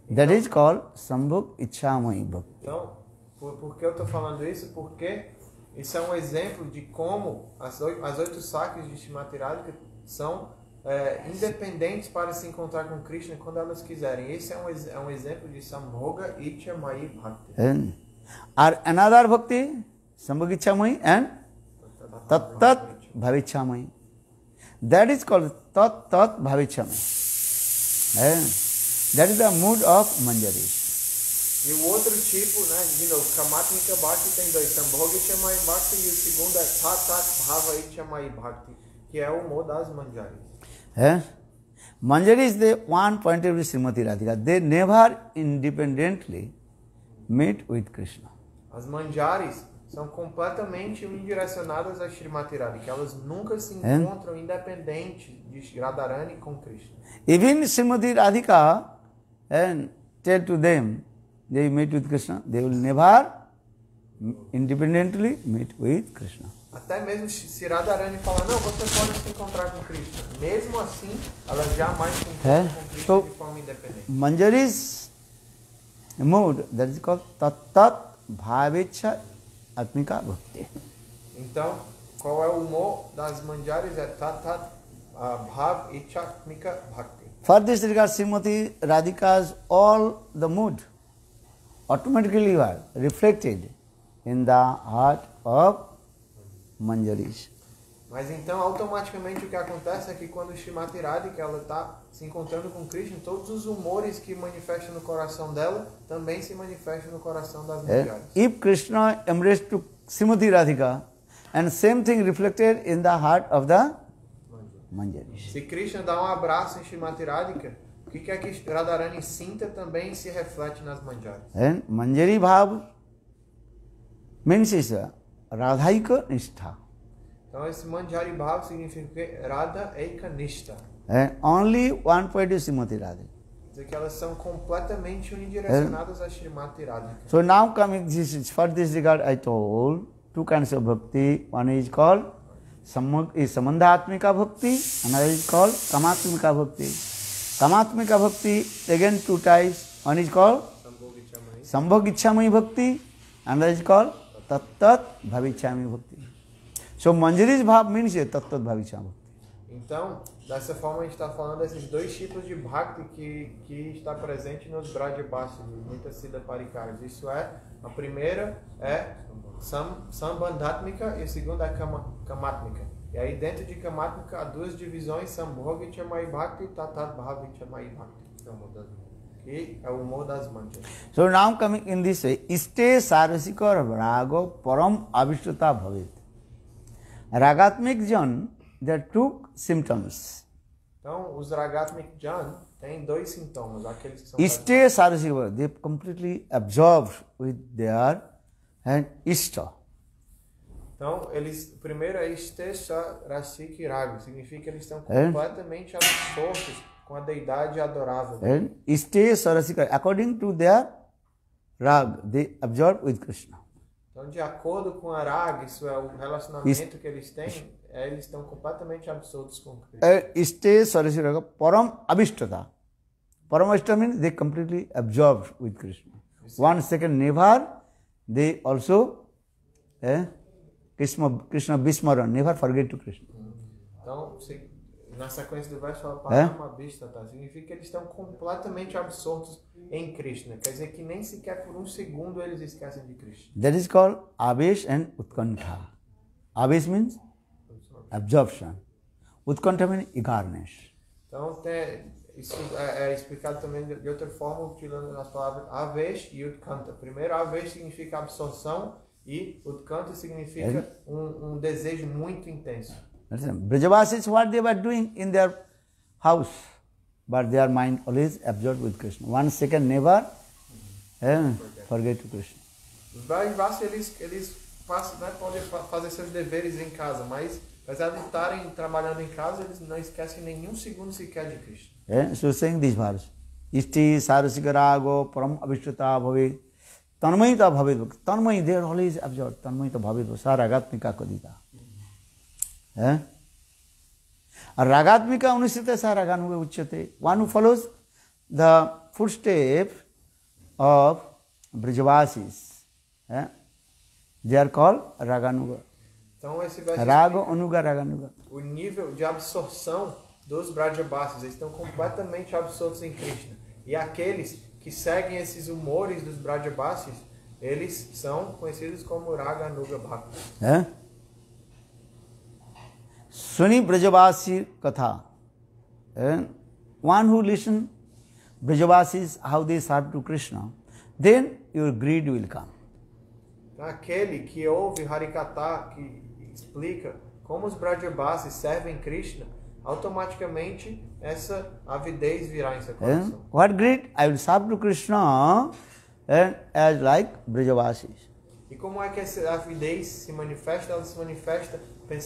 A: That is called Sambhuk Ichamai Bhakti.
B: Então, por que eu estou falando isso? Porque isso é um exemplo de como as 8 Sakis de Srimati Radhika são independentes para se encontrar com Krishna quando elas quiserem. Esse é um exemplo de Sambhoga Ichamai Bhakti.
A: Another Bhakti, Sambhuk Ichamai and Tat Tat Bhavichamai. That is called Tat Tat Bhavichamai. That is the mood of Manjari.
B: E o outro tipo, né, de novo, Kamatmika Bhakti tem 2, Sambhoga Ichamai Bhakti, e o segundo é Tat Tat Bhava Ichamai Bhakti, que é o humor das Manjaris.
A: Manjari is the one point of view Srimati Radhika. They never independently meet with Krishna.
B: As Manjaris são completamente unidirecionadas a Srimati Radhika. Elas nunca se encontram independentes de Radharani com Krishna.
A: Even Srimati Radhika tell to them, they meet with Krishna, they will never independently meet with Krishna.
B: Até mesmo se Radharani falar, não, você pode se encontrar com Krishna. Mesmo assim, elas jamais se encontram com Krishna de forma independente.
A: Manjari's mood, that is called Tat Tat Bhavecha Atmika Bhakti.
B: Então, qual é o humor das manjaris? É Tat Bhav Ichatmika Bhakti.
A: For this regard, Srimati Radhika's all the mood automatically were reflected in the heart of Manjaris.
B: Mas então, automaticamente, o que acontece é que quando Srimati Radhika ela está se encontrando com Krishna, todos os humores que manifestam no coração dela também se manifestam no coração das manjaris.
A: If Krishna embraced to Srimati Radhika, and same thing reflected in the heart of the Manjaris.
B: Se Krishna dá um abraço em Srimati Radhika, o que é que Radharani sinta também se reflete nas manjaris.
A: And Manjari Bhav means is Radhaika Nishtha.
B: Então esse Manjari Bhav significa o quê? Radha Eika Nishta.
A: And only one point is Srimati Radhika.
B: Quer dizer que elas são completamente unidirecionadas a Srimati Radhika.
A: So now coming, for this regard I told, two kinds of bhakti. One is called Samandhatmika Bhakti, another is called Kamatmika Bhakti. Kamatmika Bhakti, again two types. One is called Sambhogichamai Bhakti, another is called Tattat Bhavichami Bhakti. So Manjari's Bhav means Tattat Bhavichami Bhakti.
B: Então, dessa forma a gente está falando desses dois tipos de Bhakti que está presente nos Brajabasis, nos Nitya-Siddha Parikaras. Isso é, a primeira é Sambandhatmika e a segunda é Kamatmika. E aí dentro de Kamatmika há duas divisões, Sambhogichamai Bhakti e Tattat Bhavichamai Bhakti. Que é o humor das manjas.
A: So now coming in this way, Iste Sarasika Rago Param Avishtuta Bhavit. Ragatmik Jan, there are two symptoms.
B: Então, os Ragatmik Jan têm dois sintomas, aqueles que são
A: Iste Sarasika, they completely absorbed with their and Ishta.
B: Então, primeiro é Istesha Rasiki Raga, significa que eles estão completamente absortos com a deidade adorável.
A: And Iste Sarasika, according to their rag, they absorb with Krishna.
B: Então, de acordo com a raga, isso é o relacionamento que eles têm, eles estão completamente absortos com Krishna.
A: Iste Sarasika, Param Abhishtata. Param Abhishtata means they completely absorbed with Krishna. 1 second never, they also Krishna Bismaran, never forget to Krishna.
B: Então, na sequência do verso fala Paramabhishtata, significa que eles estão completamente absortos em Krishna. Quer dizer que nem sequer por um segundo eles esquecem de Krishna.
A: That is called Avesh and Utkantha. Avesh means absorption. Utkantha means eagerness.
B: Então, isso é explicado também de outra forma, utilizando as palavras Avesh e Utkantha. Primeiro, Avesh significa absorção e Utkantha significa um desejo muito intenso.
A: Brajavasis, what they were doing in their house, but their mind always absorbed with Krishna. 1 second never forget to Krishna.
B: Os Brajavasis, eles podem fazer seus deveres em casa, mas apesar de estarem trabalhando em casa, eles não esquecem nenhum segundo sequer de Krishna.
A: So saying this verse, Isti Sarasika Rago Param Abhishtata Bhavet Tanmayita Bhavet. Tanmay, they are always absorbed. Tanmayita Bhavet Saragatmika Kadita. Ragatmika Anusita Saraganuga Uchate. One who follows the footstep of Brajavasis, they are called Raganuga.
B: Então, esse verso
A: Rago Anuga Raganuga.
B: O nível de absorção dos Brajavasis, eles estão completamente absortos em Krishna. E aqueles que seguem esses humores dos Brajavasis, eles são conhecidos como Raganuga Bhakti.
A: Suni Brajavasi Katha. One who listens Brajavasis, how they serve to Krishna, then your greed will come.
B: Então, aquele que ouve Harikatha, que explica como os Brajavasis servem Krishna, automaticamente essa avidez virá em seu coração.
A: What greed? I will serve to Krishna as like Brajavasis.
B: E como é que essa avidez se manifesta? Ela se manifesta,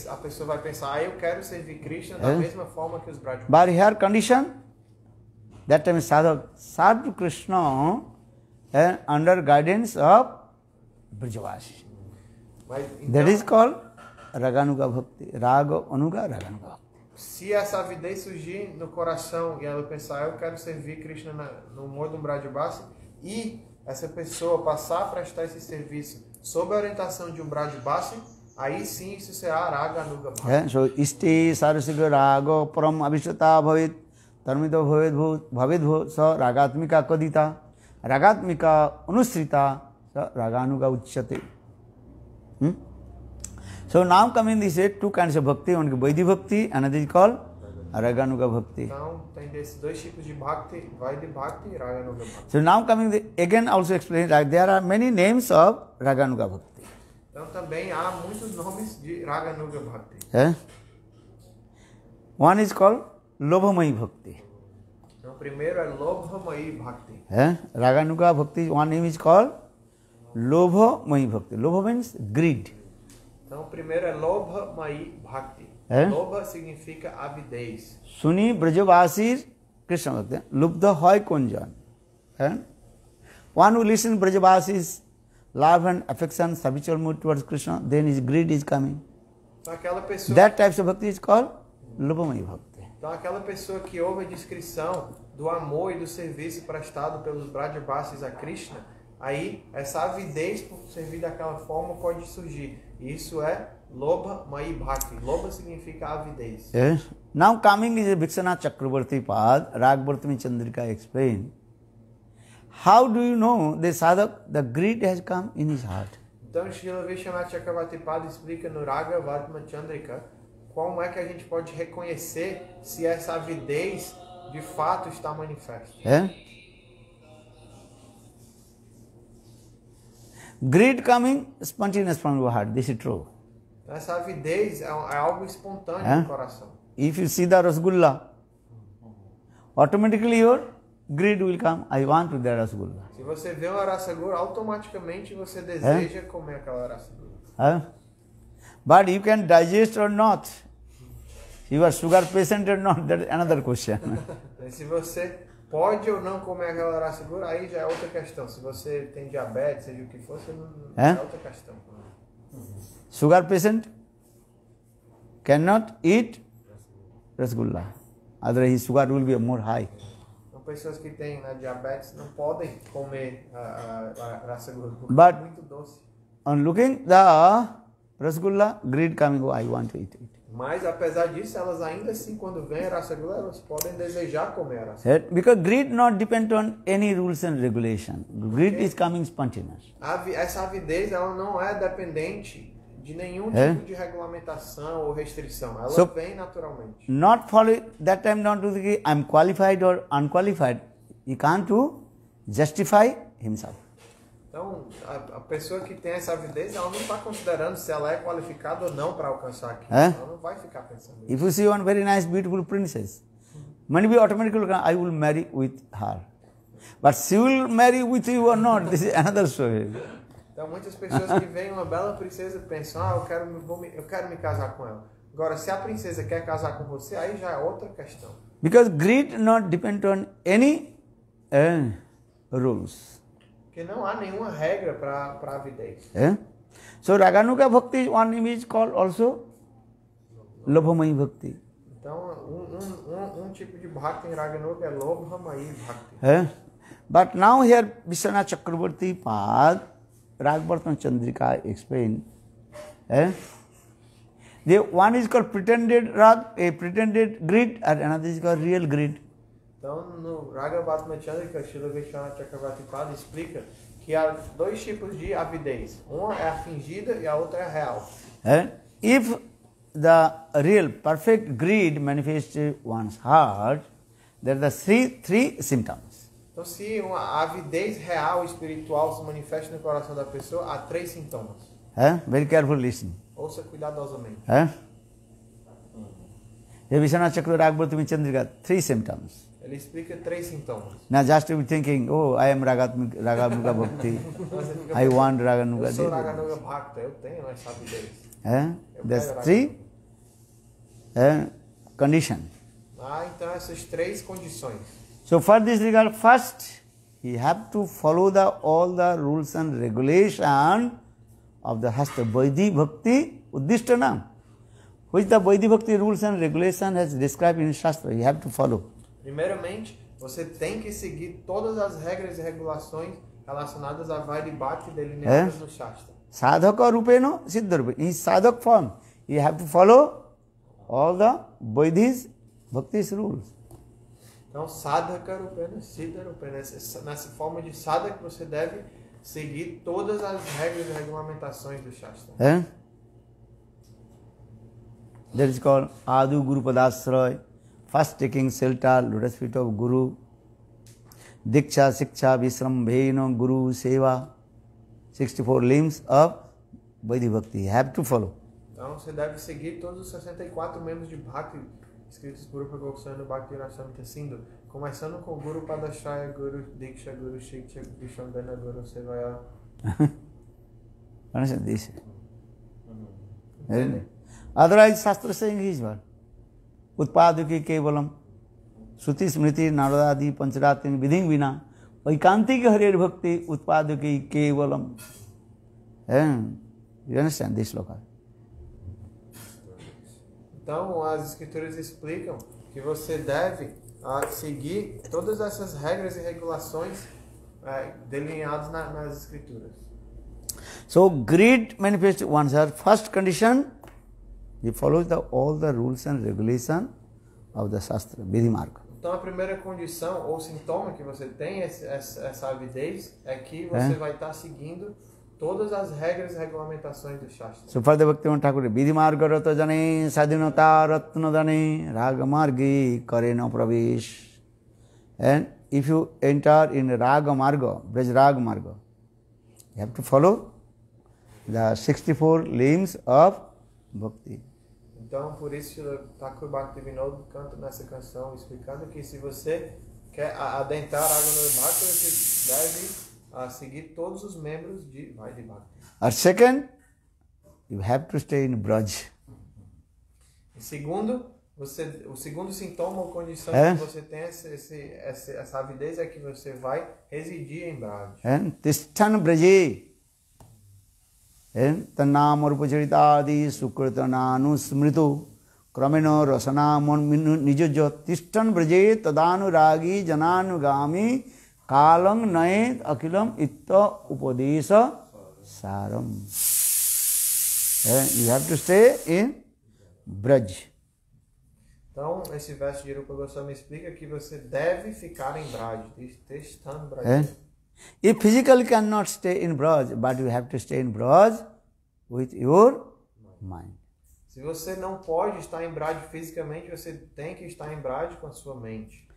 B: a pessoa vai pensar, eu quero servir Krishna da mesma forma que os Brajavasis.
A: But here condition, that time sadhak serve to Krishna under guidance of Brajavasis. That is called Raganuga Bhakti. Raga Anuga Raganuga Bhakti.
B: Se essa avidez surgir no coração e ela pensar, eu quero servir Krishna no modo Brajavasi, e essa pessoa passar a prestar esse serviço sob a orientação de um Brajavasi, aí sim isso será Raga Anuga Bhakti.
A: So, Isti Sarasiga Raga Param Avishata Bhavit Tarmito Bhavedbho Sa Ragatmika Kadita Ragatmika Anusrita Sa Raganuga Uchyate. So now coming this is two kinds of bhakti, one is Vaidhi Bhakti, another is called Raganuga Bhakti.
B: Então tem desses dois tipos de Bhakti, Vaidhi Bhakti e Raganuga Bhakti.
A: So now coming again also explain like there are many names of Raganuga Bhakti.
B: Então também há muitos nomes de Raganuga Bhakti.
A: One is called Lobhamai Bhakti.
B: Então o primeiro é Lobhamai Bhakti.
A: Raganuga Bhakti, one name is called Lobhamai Bhakti. Lobha means greed.
B: Então o primeiro é Lobhamai Bhakti. Lobha significa avidez.
A: Suni Brajavasir Krishna Bhakti. Lubdha Hoy Kunjan. One who listens Brajavasi's love and affection, habitual mood towards Krishna, then his greed is coming.
B: Então aquela pessoa,
A: that type of bhakti is called Lobhamai Bhakti.
B: Então aquela pessoa que ouve a descrição do amor e do serviço prestado pelos Brajavasis a Krishna, aí essa avidez por servir daquela forma pode surgir. Isso é Lobhamai Bhakti. Lobha significa avidez.
A: Now coming is a Bhikshanath Chakravarti Pad, Ragvartami Chandrika explained. How do you know the sadhak, the greed has come in his heart?
B: Então Srila Vishwanath Chakravarti Pad explica no Raga Vatma Chandrika como é que a gente pode reconhecer se essa avidez de fato está manifesta.
A: Greed coming spontaneous from your heart, this is true.
B: Essa avidez é algo espontâneo no coração.
A: If you see the Rasgulla, automatically your greed will come. I want to that Rasgulla.
B: Se você vê uma rasagura, automaticamente você deseja comer aquela rasagura.
A: But you can digest or not. You are sugar patient or not, that is another question.
B: Se você pode ou não comer aquela rasagura, aí já é outra questão. Se você tem diabetes, seja o que for, é outra questão.
A: Sugar patient cannot eat Rasgulla. Otherwise his sugar will be more high.
B: Pessoas que têm diabetes não podem comer a rasagura porque
A: é
B: muito doce.
A: On looking the Rasgulla, greed coming, oh, I want to eat it.
B: Mas apesar disso, elas ainda assim, quando vêm a rasagula, elas podem desejar comer a rasagula.
A: Because greed not depend on any rules and regulation. Greed is coming spontaneous.
B: Essa avidez ela não é dependente de nenhum tipo de regulamentação ou restrição. Ela vem naturalmente.
A: Not follow that time, not to the I'm qualified or unqualified. He can't to justify himself.
B: Então, a pessoa que tem essa avidez, ela não está considerando se ela é qualificada ou não para alcançar aquilo. Ela não vai ficar pensando nisso.
A: If you see one very nice, beautiful princess, maybe automatically I will marry with her. But she will marry with you or not, this is another story.
B: Então, muitas pessoas que veem uma bela princesa pensam, eu quero me casar com ela. Agora, se a princesa quer casar com você, aí já é outra questão.
A: Because greed not depend on any rules.
B: Porque não há nenhuma regra para a avidez.
A: So Raganuga Bhakti, one name is called also Lobhamai Bhakti.
B: Então, um tipo de Bhakti em Raganuga é Lobhamai Bhakti.
A: But now here Vishwanath Chakravarti Pad, Ragvartman Chandrika explained. The one is called pretended rag, a pretended greed, and another is called real greed.
B: Então, no Raga Vatma Chandrika, Srila Vishwanath Chakravarti Pad explica que há dois tipos de avidez. Uma é a fingida e a outra é a real.
A: If the real, perfect greed manifests in one's heart, there are the three symptoms.
B: Então, se uma avidez real espiritual se manifesta no coração da pessoa, há 3 sintomas.
A: Very careful listen.
B: Ouça cuidadosamente.
A: Vishwanath Chakravarti Ragvartami Chandrika, 3 symptoms.
B: Ele explica 3 sintomas.
A: Now just to be thinking, oh, I am Raganuga Bhakti, I want Raganuga.
B: Eu sou Raganuga Bhakta, eu tenho essa avidez.
A: There's 3 conditions.
B: Então essas 3 condições.
A: So for this regard, first, you have to follow all the rules and regulation of the Hasta Vaidhi Bhakti Uddishtanam, which the Vaidhi Bhakti rules and regulation has described in Shastra. You have to follow.
B: Primeiramente, você tem que seguir todas as regras e regulações relacionadas à Vaidhi Bhakti delineadas no Shastra.
A: Sadhaka rupena siddha rupena. In sadhak form, you have to follow all the Vaidhis, Bhakti's rules.
B: Então, sadhaka rupena, siddha rupena. Nessa forma de sadhaka você deve seguir todas as regras e regulamentações do Shastra.
A: That is called Adu Guru Padasray. First taking shelter, lotus feet of Guru. Diksha, Siksha, Visrambhena, Guru, Seva. 64 limbs of Vaidhi Bhakti. You have to follow.
B: Então, você deve seguir todos os 64 membros de Bhakti escritos por Rupa Goswami no Bhakti Rasamrita Sindhu, começando com Guru Padashraya, Guru Diksha, Guru Shiksha, Vishrambhena, Guru Sevaya.
A: Understand this? Otherwise, Shastra saying is what? Utpaduki Kevalam, Shruti Smriti Naradadi Pancharatin Vidhing Vina, Vaikantika Harir Bhakti Utpaduki Kevalam. You understand this sloka?
B: Então, as escrituras explicam que você deve seguir todas essas regras e regulações delineadas nas escrituras.
A: So, greed manifests oneself. First condition, he follows all the rules and regulations of the Shastra, Vidhi Marga.
B: Então, a primeira condição ou sintoma que você tem essa avidez é que você vai estar seguindo todas as regras e regulamentações do Shastra.
A: So further Bhaktivinoda Thakur, Vidhi Marga Rata Jane, Sadhinata Ratna Dane, Raga Margi Karena Pravesh. And if you enter in Raga Marga, Braj Raga Marga, you have to follow the 64 limbs of Bhakti.
B: Então, por isso, Thakur Bhaktivinoda canta nessa canção, explicando que se você quer adentrar a água no Bhakti, você deve seguir todos os membros de Vaidhi Bhakti.
A: Or second, you have to stay in Braj.
B: E segundo, o segundo sintoma ou condição que você tem essa avidez é que você vai residir em Braj.
A: Tishtan Braje. Tannam Rupacharitaadi Sukritananu Smritu Kramena Rasanamon Nijojo Tishtan Braje Tadanu Ragi Jananugami Kalang Naet Akilam Itta Upadesa Saram. You have to stay in Braj.
B: Então, esse verso de Rupa Goswami explica que você deve ficar em Braj. Tishtan Braje.
A: You physically cannot stay in Braj, but you have to stay in Braj with your mind.
B: Se você não pode estar em Braj fisicamente, você tem que estar em Braj com a sua mente.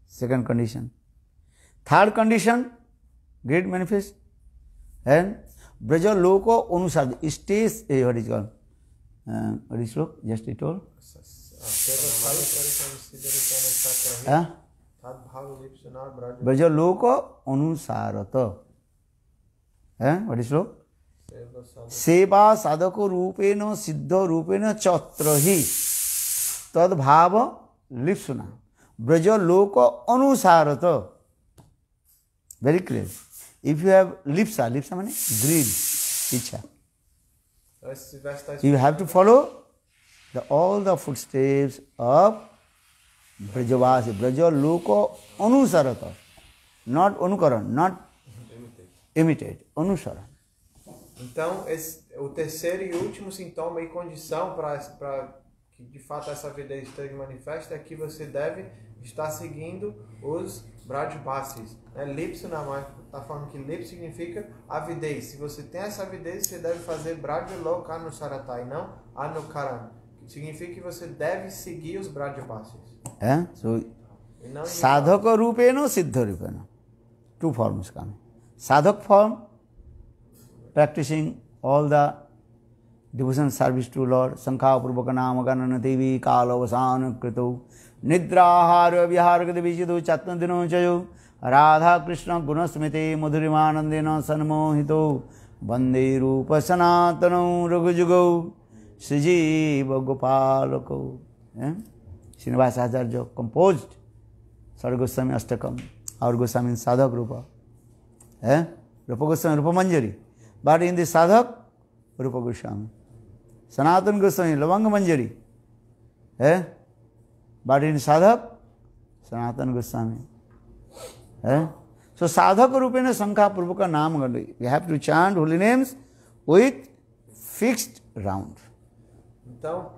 A: Second condition. Third condition, great manifest. And Braja Loko Anusad stays, what is called? What is it? Just it all? Braja Loko Anusarata. What is it? Seva sadhako rupena siddha rupena chatrahi tad bhava lipsuna braja loka anusarata. Very clear. If you have lipsa means greed, ichha, you have to follow all the footsteps of Brajavasi, braja loka anusarata, not anukaran, not imitate, anusara.
B: Então, o terceiro e último sintoma e condição para que de fato essa avidez esteja manifesta é que você deve estar seguindo os Brajbasis. Lipsa está falando que lip significa avidez. Se você tem essa avidez, você deve fazer Brajaloka Anusarata e não Anukaran. Significa que você deve seguir os Brajbasis.
A: So, sadhaka rupena, siddha rupena. Two forms come. Sadhak form, practicing all the devotion service to Lord, Sankha Purvaka Nama Ganana Devi Kala Vasana Krito Nidrahara Viharagati Vichidu Chatnadino Chayo Radha Krishna Gunasmite Madhurimanandena Sanmohito Bande Rupa Sanatano Raghujugo Srijiva Gopalako. Srinivasa Acharya composed Sargoswami Astakam, our Goswami in Sadhak Rupa. Rupa Goswami, Rupa Manjari. But in the Sadhak, Rupa Goswami. Sanatana Goswami, Lavanga Manjari. But in Sadhak, Sanatana Goswami. So sadhaka rupena sankha purvaka naam gandhi. You have to chant holy names with fixed round.
B: Então,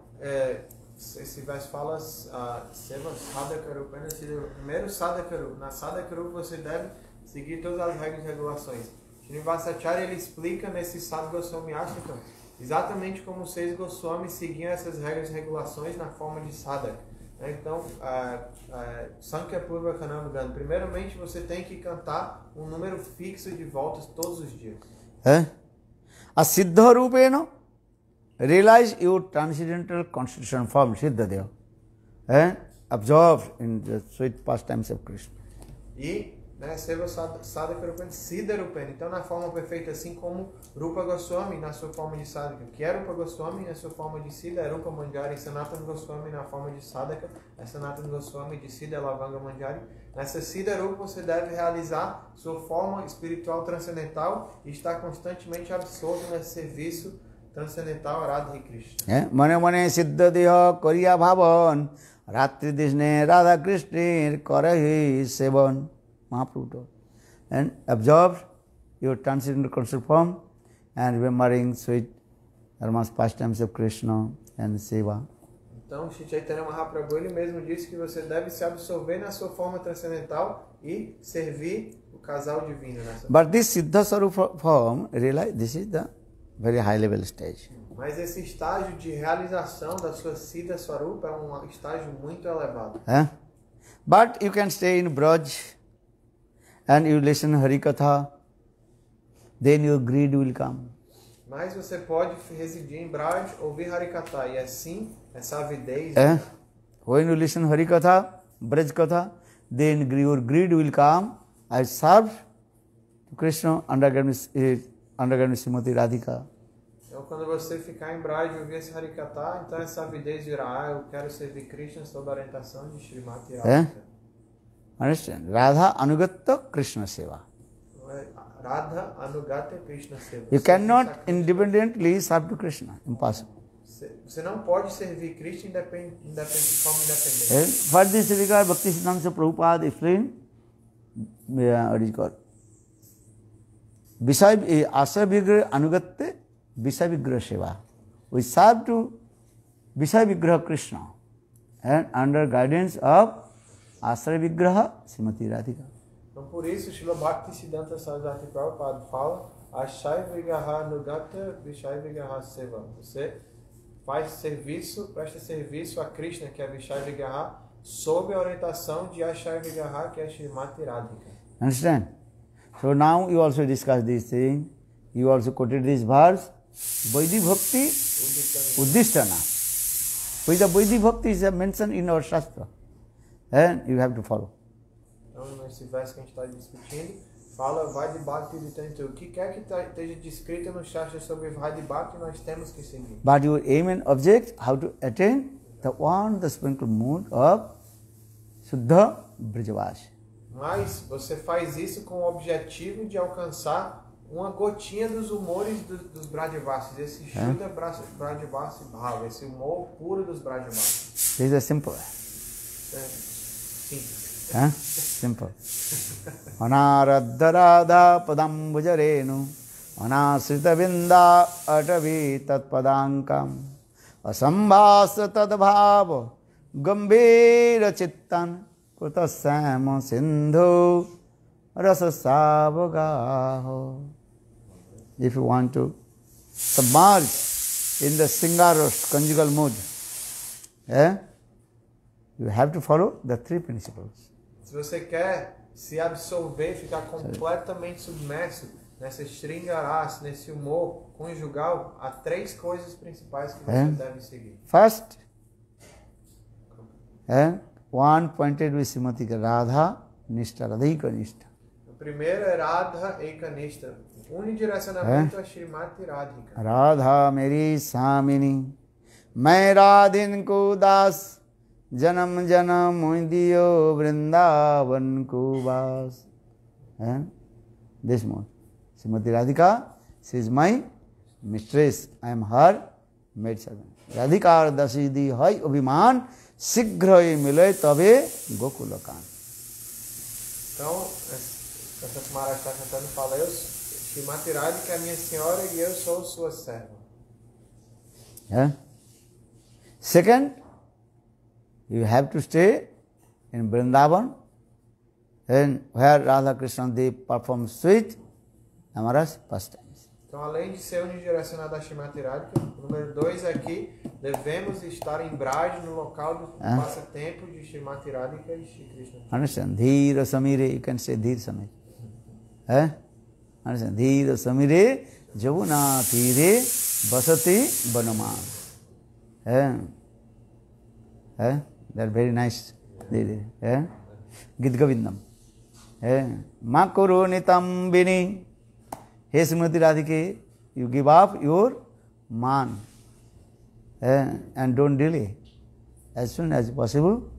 B: esse verso fala seva sadhaka rupena. Primeiro sadhaka rupa. Na sadhaka rupa você deve seguir todas as regras e regulações. Srinivasacharya ele explica nesse Sadhu Goswami Ashtakam exatamente como os 6 Goswamis seguiam essas regras e regulações na forma de sadhaka. Então, Sankhya Purva Kanam, primeiramente você tem que cantar um número fixo de voltas todos os dias.
A: A Siddha Rupena, realize your transcendental constitution form, Siddha Deva, absorbed in the sweet pastimes of Krishna.
B: E Seva Sadhaka Rupena, Siddha Rupena. Então, na forma perfeita, assim como Rupa Goswami na sua forma de Sadhaka, que é Rupa Goswami na sua forma de Siddha, é Rupa Manjari, Sanatana Goswami na forma de Sadhaka, é Sanatana Goswami de Siddha, é Lavanga Manjari. Nessa Siddha Rupa você deve realizar sua forma espiritual transcendental e estar constantemente absorto nesse serviço transcendental Radha e Krishna.
A: Mane mane Siddha Deha Kariya Bhavan, Ratri Dishne Radha Krishna Karahi Sevan. Mahaprabhu, and absorb your transcendental conscious form and remembering sweet Dharma's pastimes of Krishna and Seva.
B: Então, Shri Chaitanya Mahaprabhu ele mesmo disse que você deve se absorver na sua forma transcendental e servir o casal divino nessa.
A: But this Siddha Sarupa form, realize this is the very high level stage.
B: Mas esse estágio de realização da sua Siddha Swarupa é um estágio muito elevado.
A: But you can stay in Braj and you listen Harikatha, then your greed will come.
B: Mas você pode residir em Braj, ouvir Harikatha, e assim, essa avidez...
A: When you listen Harikatha, Braj Katha, then your greed will come. I serve Krishna, undergone Srimati Radhika.
B: Então, quando você ficar em Braj e ouvir esse Harikatha, então essa avidez virá, eu quero servir Krishna sob a orientação de Srimati Radhika.
A: Understand? Radha Anugata Krishna Seva.
B: Radha Anugata Krishna Seva.
A: You cannot independently serve to Krishna. Impossible.
B: Você não pode servir Krishna de forma independente.
A: For this regard, Bhaktisiddhanta Prabhupada explained, what is called? Asya Vigraha Anugatte Visaya Vigraha Seva. We serve to Visaya Vigraha Krishna and under guidance of Asya Vigraha Srimati Radhika.
B: Então, por isso, Srila Bhaktisiddhanta Sarasvati Prabhupada fala Asya Vigraha Anugata Visaya Vigraha Seva. Você faz serviço, presta serviço a Krishna, que é Visaya Vigraha, sob a orientação de Asya Vigraha, que é Srimati Radhika.
A: Understand? So now you also discuss this thing. You also quoted this verse, Vaidhi Bhakti Uddishtana. With the Vaidhi Bhakti is mentioned in our Shastra. And you have to follow.
B: Então, nesse verso que a gente está discutindo, fala Vaidhi Bhakti Uddishtana. O que quer que esteja descrito no Shastra sobre Vaidhi Bhakti, nós temos que seguir.
A: But your aim and object, how to attain the spiritual mood of Shuddha Brajavasi.
B: Mas você faz isso com o objetivo de alcançar uma gotinha dos humores dos Brajavasis, esse Shuddha Brajavasi Bhava, esse humor puro dos Brajavasis.
A: This is simple.
B: Simples.
A: Simple. Anaradha Radha Padam Bhujarenu Anasrita Vinda Atavi Tat Padankam Asambhasa Tadbhava Gambhira Chittan Kutasama Sindhu Rasa Savagaho. If you want to submerge in the Singaros conjugal mood, you have to follow the 3 principles.
B: Se você quer se absorver, ficar completamente submerso nessa Sringaras, nesse humor conjugal, há 3 coisas principais que você deve seguir.
A: First, one pointed with Srimati Radha Nishta, Radhika Nishta.
B: O primeiro é Radha Ekanishta, unidirecionamento a Srimati Radhika.
A: Radha Meri Samini, Main Radhin Ko Das, Janam Janam Diyo Vrindavan Ko Vas. This one. Srimati Radhika, she is my mistress, I am her maid servant. Radhikar Dasidi Hai Abhiman, Sighrai Milay Tabe Gokulakan.
B: Então, Santo Maharaj está cantando, fala, eu, Shrimati Radhika é minha senhora e eu sou sua serva.
A: Yeah. Second, you have to stay in Vrindavan, and where Radha Krishna Dev perform sweet, amorous pastimes.
B: Então, além de ser unidirecionado a Shrimati Radhika, número 2 aqui, devemos estar em Braj, no local do passatempo de Shrimati Radhika e Shri Krishna.
A: Understand? Dhira Samire, you can say Dhira Samire. Understand? Dhira Samire, Javuna Tire, Basati Banaman. They're very nice. Git Govindam. Makuru Nitam Bini. Hey Srimati Radhike, you give up your man and don't delay. As soon as possible,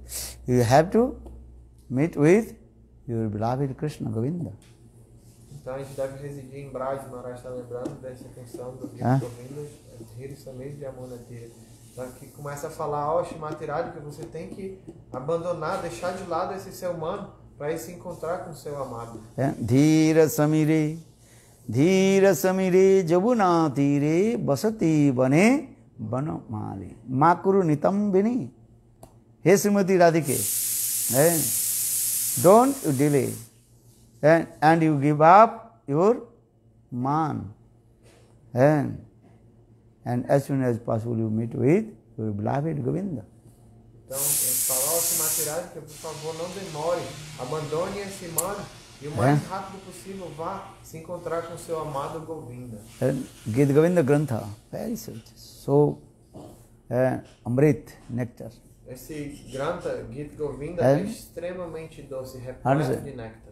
A: you have to meet with your beloved Krishna Govinda.
B: Então a gente deve residir em Braj, Maharaj está lembrando dessa questão do Gita Govinda, Dhira Samir de Amuna Tira. Então aqui começa a falar, ó, Shrimati Radhika, você tem que abandonar, deixar de lado esse ser humano para ir se encontrar com o seu amado.
A: Dhira Samire, Javuna Tire, Basati Bane, Banamali. Makuru Nitam Bini. Hey Srimati Radhike, don't you delay. And you give up your man. And as soon as possible you meet with your beloved Govinda.
B: Então, ele fala, ó, Shrimati Radhika, por favor, não demore, abandone esse man e o mais rápido possível vá se encontrar com o seu amado Govinda.
A: Gita Govinda Grantha, very sweet. So, Amrit, nectar.
B: Esse Grantha, Gita Govinda, é extremamente doce, repleto de néctar.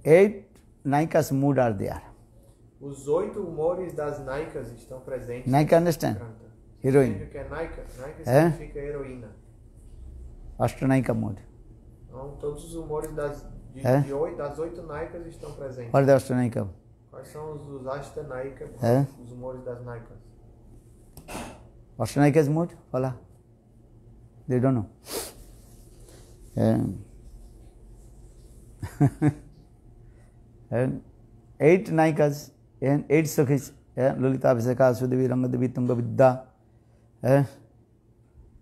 A: 8 Naikas mood are there.
B: Os 8 humores das Naikas estão presentes.
A: Naika understand? Heroine.
B: O que é Naika? Naika significa heroína.
A: Ashtanaika mood.
B: Então, todos os humores das 8 Naikas estão presentes.
A: What are the Ashtanaika?
B: Quais são os Ashtanaika, os humores das Naikas?
A: Ashtanaika's mood? Fala. They don't know. And 8 Naikas and 8 Sakhis, Lalita Abhiseka, Sudevi, Rangadevi, Tunga Vidya,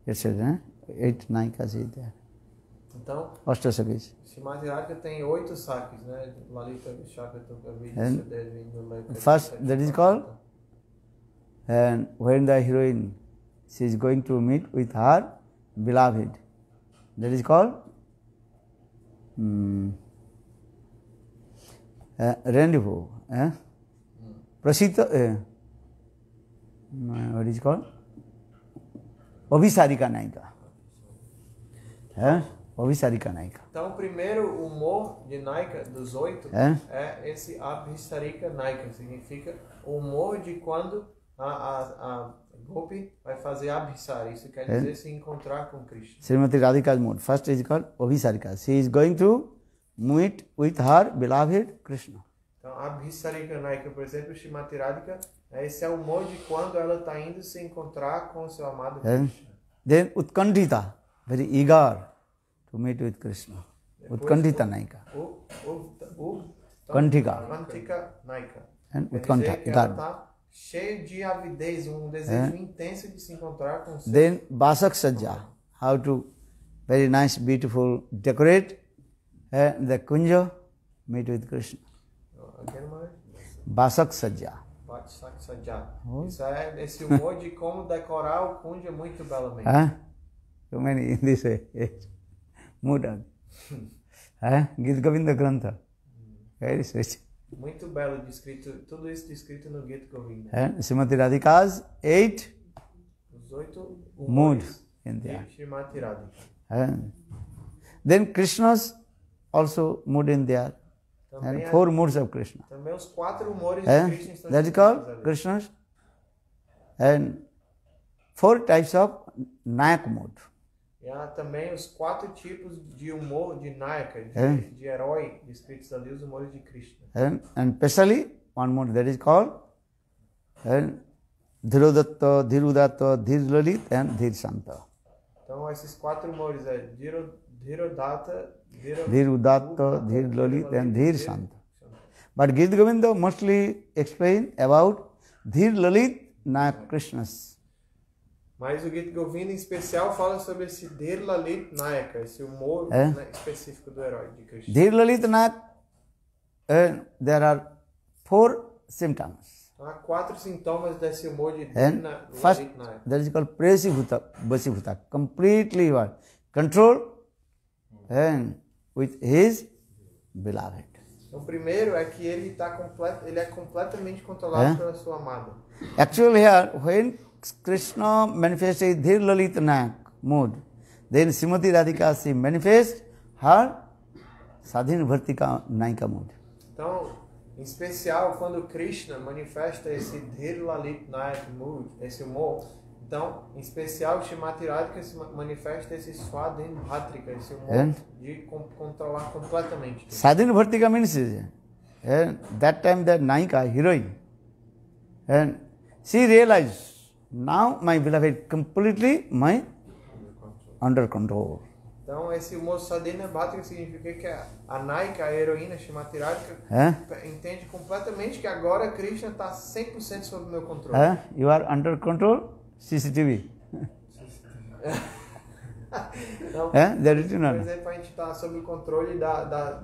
A: etc. 8 Naikas is there.
B: Então,
A: Ashta Sakhis.
B: Shrimati Radhika tem 8 Sakhis, né? Lalita, Vishaka, Tunga Vidya, Sudevi, Nulaka.
A: First, that is called, and when the heroine, she is going to meet with her beloved, that is called rendezvous. Prasita, what is called? Abhisarika Naika. Abhisarika Naika.
B: Então, o primeiro humor de Naika, dos 8, é esse Abhisarika Naika. Significa o humor de quando a Gopi vai fazer Abhisar. Isso quer dizer se encontrar com Krishna.
A: Srimati Radhika's mood. First is called Abhisarika. She is going to meet with her beloved Krishna.
B: Então, Abhisarika Naika, por exemplo, Shrimati Radhika, esse é o humor de quando ela está indo se encontrar com o seu amado Krishna.
A: Then Utkandhita, very eager to meet with Krishna. Utkandhita Naika. Kantika.
B: Kantika Naika.
A: And
B: Quer
A: Utkantha.
B: dizer que ela está cheia de avidez, um desejo intenso de se encontrar com o seu.
A: Then Basak Sajja, how to very nice, beautiful, decorate the kunja, meet with Krishna. Basak Sajja.
B: Basak Sajja. Isso é esse humor de como decorar o kunja muito belamente.
A: So many in this way. Mood. Gita Govinda Grantha. Very sweet.
B: Muito belo descrito, tudo isso descrito no Gita Govinda.
A: Srimati Radhika's 8
B: Os 8
A: moods in
B: de
A: there.
B: Shrimati Radhika.
A: Then Krishna's also mood in there. And 4 moods of Krishna.
B: Também os 4 humores de Krishna estão
A: That is called Krishna's. And 4 types of Nayak mood.
B: E há também os 4 tipos de humor de Nayaka, de herói, descritos ali, os humores de Krishna.
A: And especially one mood that is called Dhirodatta, Dhirudatta, Dhirlalit and Dhirsanta.
B: Então esses 4 humores é Dhirodatta,
A: Dhirudatta, Dhirlalit and Dhirsanta. But Gita Govinda mostly explain about Dhir Lalit Nayak Krishnas.
B: Mas o Gita Govinda em especial fala sobre esse Dhir Lalit Nayaka, esse humor
A: É.
B: né, específico do herói de Krishna.
A: Dhir Lalit Nayak, there are 4 symptoms.
B: Então, há 4 sintomas desse humor de
A: And
B: Dhir
A: first,
B: Lalit Nayaka.
A: that is called Presibhuta, Vasibhuta. Completely what? Control and with his beloved.
B: Então, o primeiro é que ele é completamente controlado pela sua amada.
A: Actually here, when Krishna manifests his Dhir Lalit Nayak mood, then Srimati Radhika she manifests her Sadhin Bhartika Naika mood.
B: Então, em especial, quando Krishna manifesta esse Dhir Lalit Nayak mood, esse humor, então, em especial, Srimati Radhika se manifesta esse Swadhin Bhatrika, esse humor de controlar completamente.
A: Sadhin Bhartika means that time the Naika, heroine, and she realized, now my beloved completely under control.
B: Então, esse humor Sadhina Bhatrika significa que a Naika, a heroína Srimati Radhika, entende completamente que agora Krishna está 100% sob o meu controle.
A: You are under control, CCTV.
B: Então,
A: Por
B: exemplo, a gente está sob o controle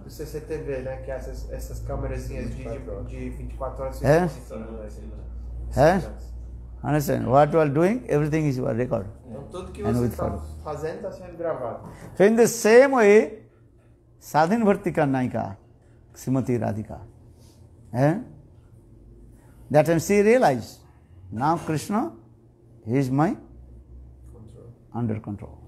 B: do CCTV, né? Que é essas câmerazinhas de 24 horas.
A: Understand? What you are doing, everything is your record.
B: Então, tudo que você está fazendo está sendo gravado.
A: So in the same way, Sadhin Bhartika Naika, Srimati Radhika, that time she realized, now Krishna, he is my under control.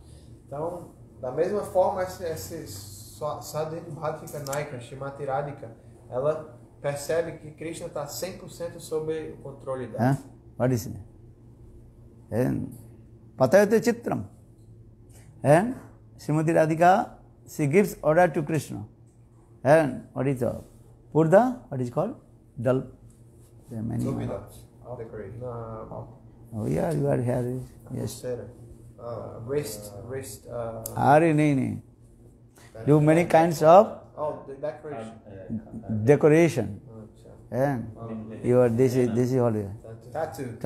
B: Então, da mesma forma, esse Sadhin Bhatrika Naika, Srimati Radhika, ela percebe que Krishna está 100% sob o controle dela.
A: What is it? Patayate Chitram. And Srimati Radhika, she gives order to Krishna. And what is it? Purda, what is called? Dal. There are many.
B: Decoration.
A: Oh yeah, you are here. Yes.
B: Wrist.
A: nahi. Do many kinds of
B: The decoration.
A: decoration. And you are this is all.
B: Tattoo.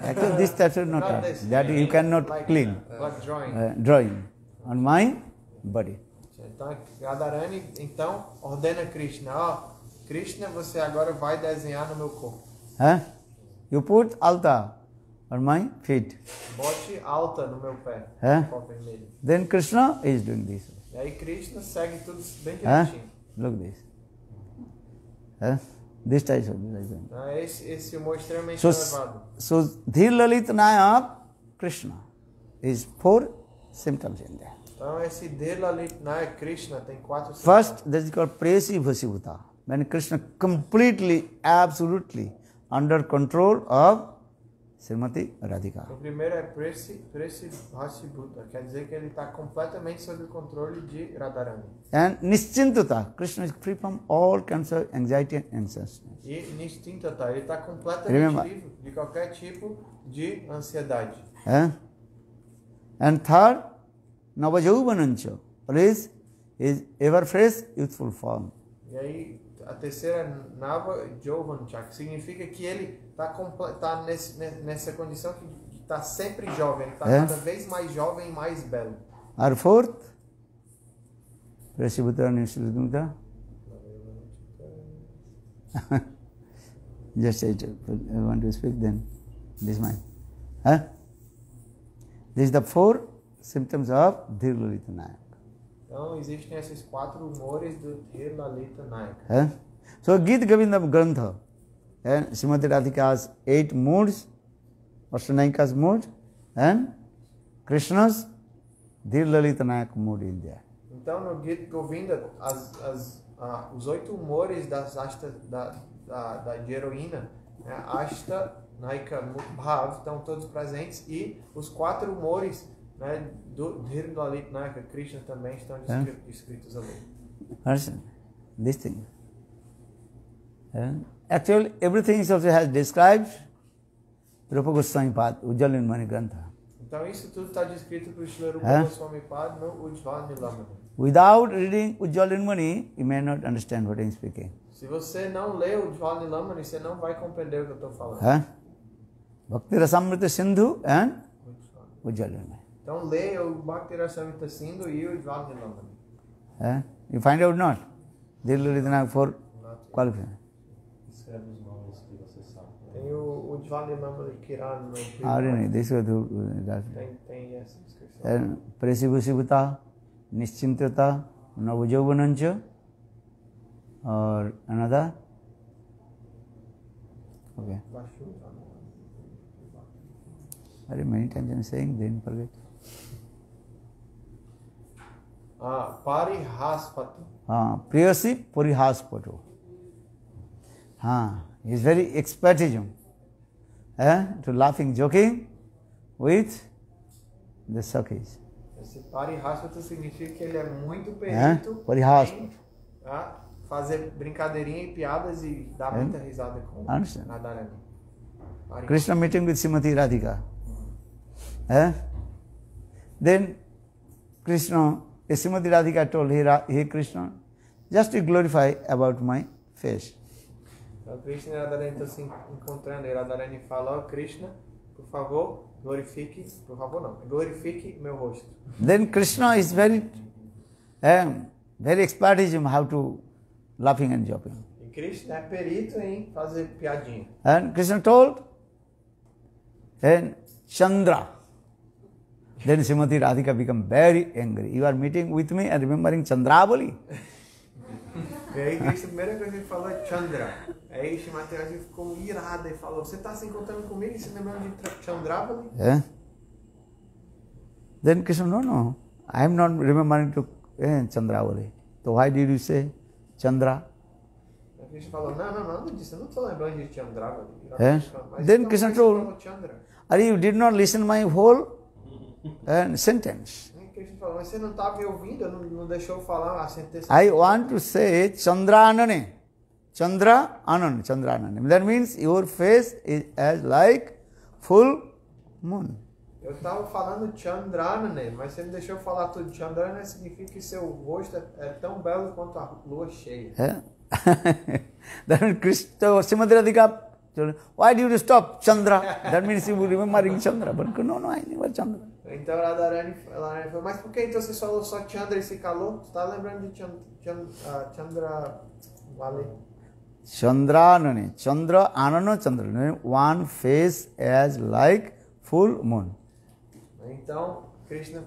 A: Actually, this tattoo is not
B: Not
A: tattoo.
B: this,
A: That you cannot clean.
B: Like drawing.
A: Drawing on my body.
B: Então, Radharani, então, ordena Krishna, Krishna, você agora vai desenhar no meu corpo.
A: You put alta on my feet.
B: Bote alta no meu pé. Pó vermelho.
A: Then Krishna is doing this.
B: E aí Krishna segue tudo bem direitinho.
A: Look this. This type of
B: Esse humor extremamente elevado.
A: So Dhir Lalit Nayak Krishna is 4 symptoms in there.
B: Então esse Dhir Lalit Nayak Krishna tem 4
A: First, that is called Presi Vasibhuta. When Krishna completely, absolutely under control of Srimati Radhika.
B: O primeiro é Presi Vasibhuta, quer dizer que ele está completamente sob o controle de Radharani.
A: And Nischintata, Krishna is free from all kinds of anxiety and anxiousness.
B: E Nishtintata, ele está completamente livre de qualquer tipo de ansiedade.
A: And third, Navajauvanancha, always is ever fresh, youthful form.
B: E aí, a terceira é Nava Jovancha, que significa que ele está nessa condição que está sempre jovem, está cada vez mais jovem e mais belo.
A: Our fourth, Prasibhuta Nishiludunta. Just say it. I want to speak then. This mind. This is the 4 symptoms of Dhir Lalita Nayak.
B: Então, existem esses 4 humores do Dhir Lalita Nayak.
A: So, Gita Govinda Grantha, Srimati Radhika's 8 moods, Ashtanayika's mood, and Krishna's Dhir Lalita Nayak mood in there.
B: Então, no Gita Govinda, os 8 humores da de heroína, Ashta, Naika, Bhav, estão todos presentes, e os 4 humores, né, do Dhir Lalita Nayaka, Krishna, também estão descritos ali.
A: Understand? This thing. Actually, everything also has described Rupa Goswami Pad, Ujjwal Nirmani Grantha.
B: Então, isso tudo está descrito por Srila Rupa Goswami Pad no Ujjwal Nirmani.
A: Without reading Ujjwal Nirmani, you may not understand what I am speaking.
B: Se você não lê o Jwala Nilamani, você não vai compreender o que eu estou falando.
A: Bhakti Rasamrita Sindhu and Ujjwala Nilamani.
B: Então lê o Bhakti Rasamrita Sindhu e o Jwala Nilamani.
A: You find out not? Delhi Ridhana for qualification.
C: Escreve os nomes que você sabe.
B: Tem o Jwala Nilamani Kiran no
A: Arani, this was
B: tem essa descrição.
A: Presibhusibhuta, Nischintata, Navajauvanancha, or another. Okay. Very many times I am saying, then forget.
B: Parihaspatu.
A: Priyasi Parihaspatu. He is very expertism. To laughing, joking with the Sakhis.
B: Esse Parihaspatu significa que ele é muito perito
A: Parihaspatu.
B: em fazer brincadeirinha e piadas e dar muita risada com Radharani.
A: Krishna meeting with Srimati Radhika. Then Krishna, Srimati Radhika told, hey Krishna, just to glorify about my face.
B: Então Krishna e Radharani estão se encontrando e Radharani fala, Krishna, por favor, glorifique, por favor não, glorifique meu rosto.
A: Then Krishna is very expertism how to laughing and joking.
B: E Krishna é perito em fazer piadinha.
A: And Krishna told, and Chandra. Then Srimati Radhika became very angry. You are meeting with me and remembering Chandravali.
B: E aí Krishna, a primeira coisa que ele falou é Chandra. Aí Srimati Radhika ficou irada e falou, você está se encontrando comigo e se lembrando de Chandravali?
A: Then Krishna, no, I am not remembering to Chandravali. So why did you say Chandra?
B: Aí Krishna falou, não disse, eu não estou lembrando de Chandravali.
A: Then Krishna told, you did not listen my whole sentence.
B: Krishna falou, mas você não estava me ouvindo, não deixou eu falar a sentença.
A: I want to say Chandranane. Chandranane. That means your face is as like full moon.
B: Eu estava falando Chandranane, mas você me deixou falar tudo. Chandranane significa que seu rosto é tão belo quanto a lua cheia.
A: That means Krishna, Srimati Radhika, why do you stop Chandra? That means you remembering Chandra. But no, I never Chandra.
B: Então Radharani falou, mas por que então você falou só Chandra e se calou? Você está lembrando de Chandra Vale?
A: Chandranane. Chandra, Anana Chandra. One face as like full moon.
B: Então, Krishna,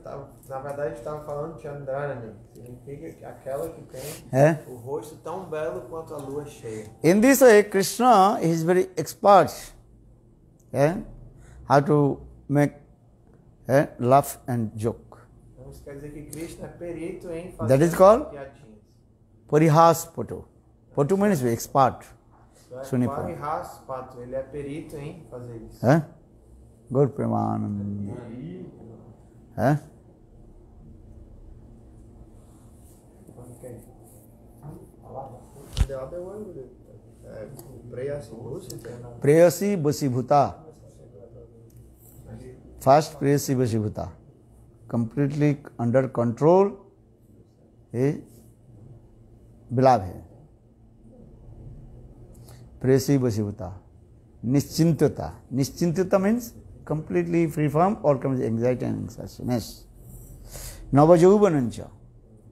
B: na verdade, estava falando Chandranane. Significa que aquela que tem o rosto tão belo quanto a lua cheia.
A: In this way, Krishna is very expert. How to make laugh and joke.
B: Então, isso quer dizer que Krishna é perito em fazer
A: That is called
B: piadinhas.
A: Parihaspatu. Patu means expert. Sunipa.
B: Parihaspatu, ele é perito em fazer isso.
A: Gaur Premanand.
B: The other one,
A: Preyasi Vasibhuta. First Preyasi Vasibhuta. Completely under control is beloved. Preyasi Vasibhuta. Nischintata. Nischintata means completely free from all kinds of anxiety and anxiousness. Navajauvanancha.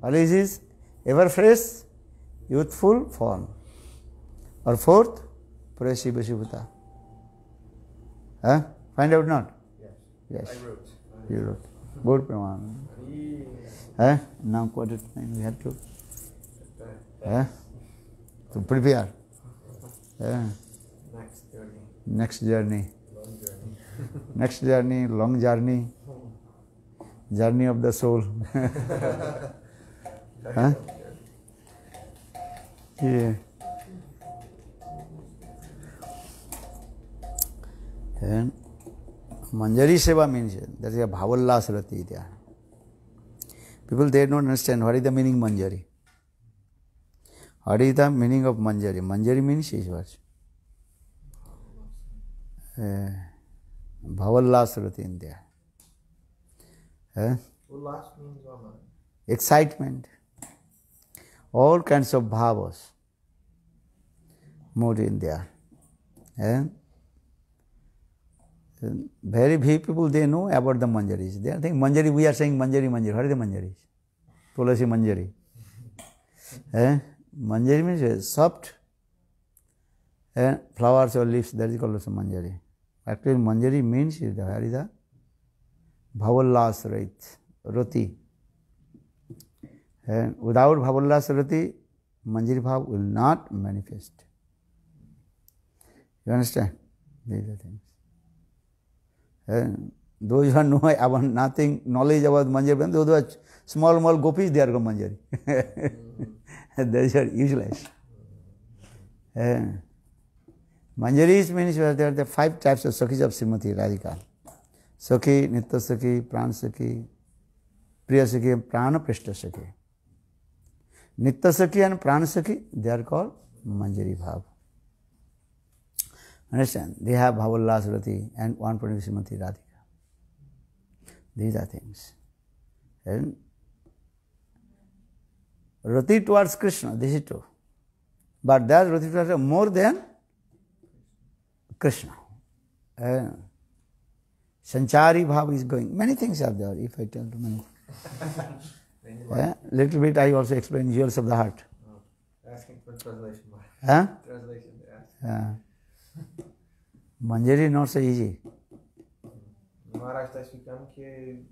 A: Always is ever fresh, youthful form. Or fourth, Prayasi Vasibhuta. Find out not? Yes.
B: I wrote.
A: You wrote. Good Praman. Now quarter time we have to prepare. Next journey. Next journey, long journey. Journey of the soul. Yeah. And Manjari Seva means that is a Bhavallas Rati. People, they don't understand what is the meaning Manjari. What is the meaning of Manjari? Manjari means Ishwar. Bhavallas Rati in there.
B: Ullas means Aman.
A: Excitement. All kinds of bhavas. mood in there. And very few people, they know about the manjaris. They think manjari, we are saying manjari. What are the manjaris? Tulasi manjari. Manjari means soft flowers or leaves, that is called also manjari. Actually, manjari means where is the bhavallas, right? Rati. And without bhavallas rati, manjari bhav will not manifest. You understand? These are things. And those who know about nothing, knowledge about manjari, those who are small gopis, they are called manjari. Those are useless. Manjaris means there are the 5 types of Sakhis of Srimati Radhika. Sakhi, Nitya Sakhi, Pran Sakhi, Priya Sakhi, and Prana Prishta Sakhi. Nitya Sakhi and Pran Sakhi, they are called Manjari Bhav. Understand? They have Bhavallas Rati and 120 Srimati Radhika. These are things. And Rati towards Krishna, this is true. But that Rati towards more than Krishna. Sanchari Bhav is going. Many things are there, if I tell too many. Little bit I also explain jewels of the heart.
B: Asking for translation.
A: Translation. Manjari not so easy.
B: Maharaj está explicando que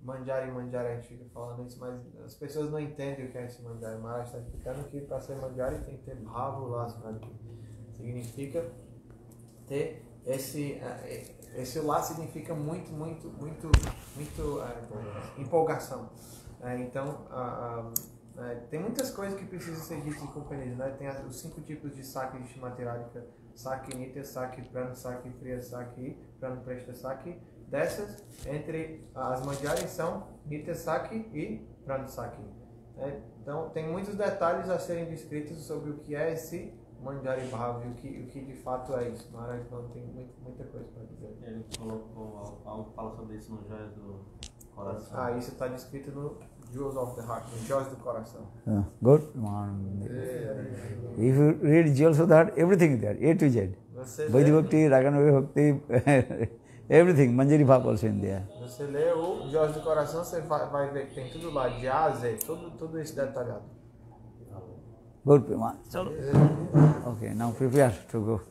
B: manjari, a gente fica falando isso, mas as pessoas não entendem o que é esse manjari. Maharaj está explicando que para ser manjari tem que ter bhava laço, significa ter esse laço, significa muito empolgação. Então, tem muitas coisas que precisam ser ditas e compreendidas, né? Tem os 5 tipos de sakhi de Srimati Radhika: sakhi, nitya sakhi, prana sakhi, priya sakhi, prana prishta sakhi. Dessas, entre as manjaris são nitya sakhi e prana sakhi. Então, tem muitos detalhes a serem descritos sobre o que é esse manjari bhav e o que de fato é isso. Maharaj não tem muita coisa para dizer.
C: Ele colocou algo que fala sobre isso no Joias do Coração.
B: Isso está descrito no Jewels of the Heart, no Joias do Coração.
A: Good. If you read Jewels of the Heart, everything is there, A to Z. Vaidhi Bhakti, Ragana Bhakti, everything, Manjari Bhav also in there.
B: Você lê o Joias do Coração, você vai ver que tem tudo lá, de A a Z, tudo isso detalhado.
A: Good, Prima. Okay, now prepare to go.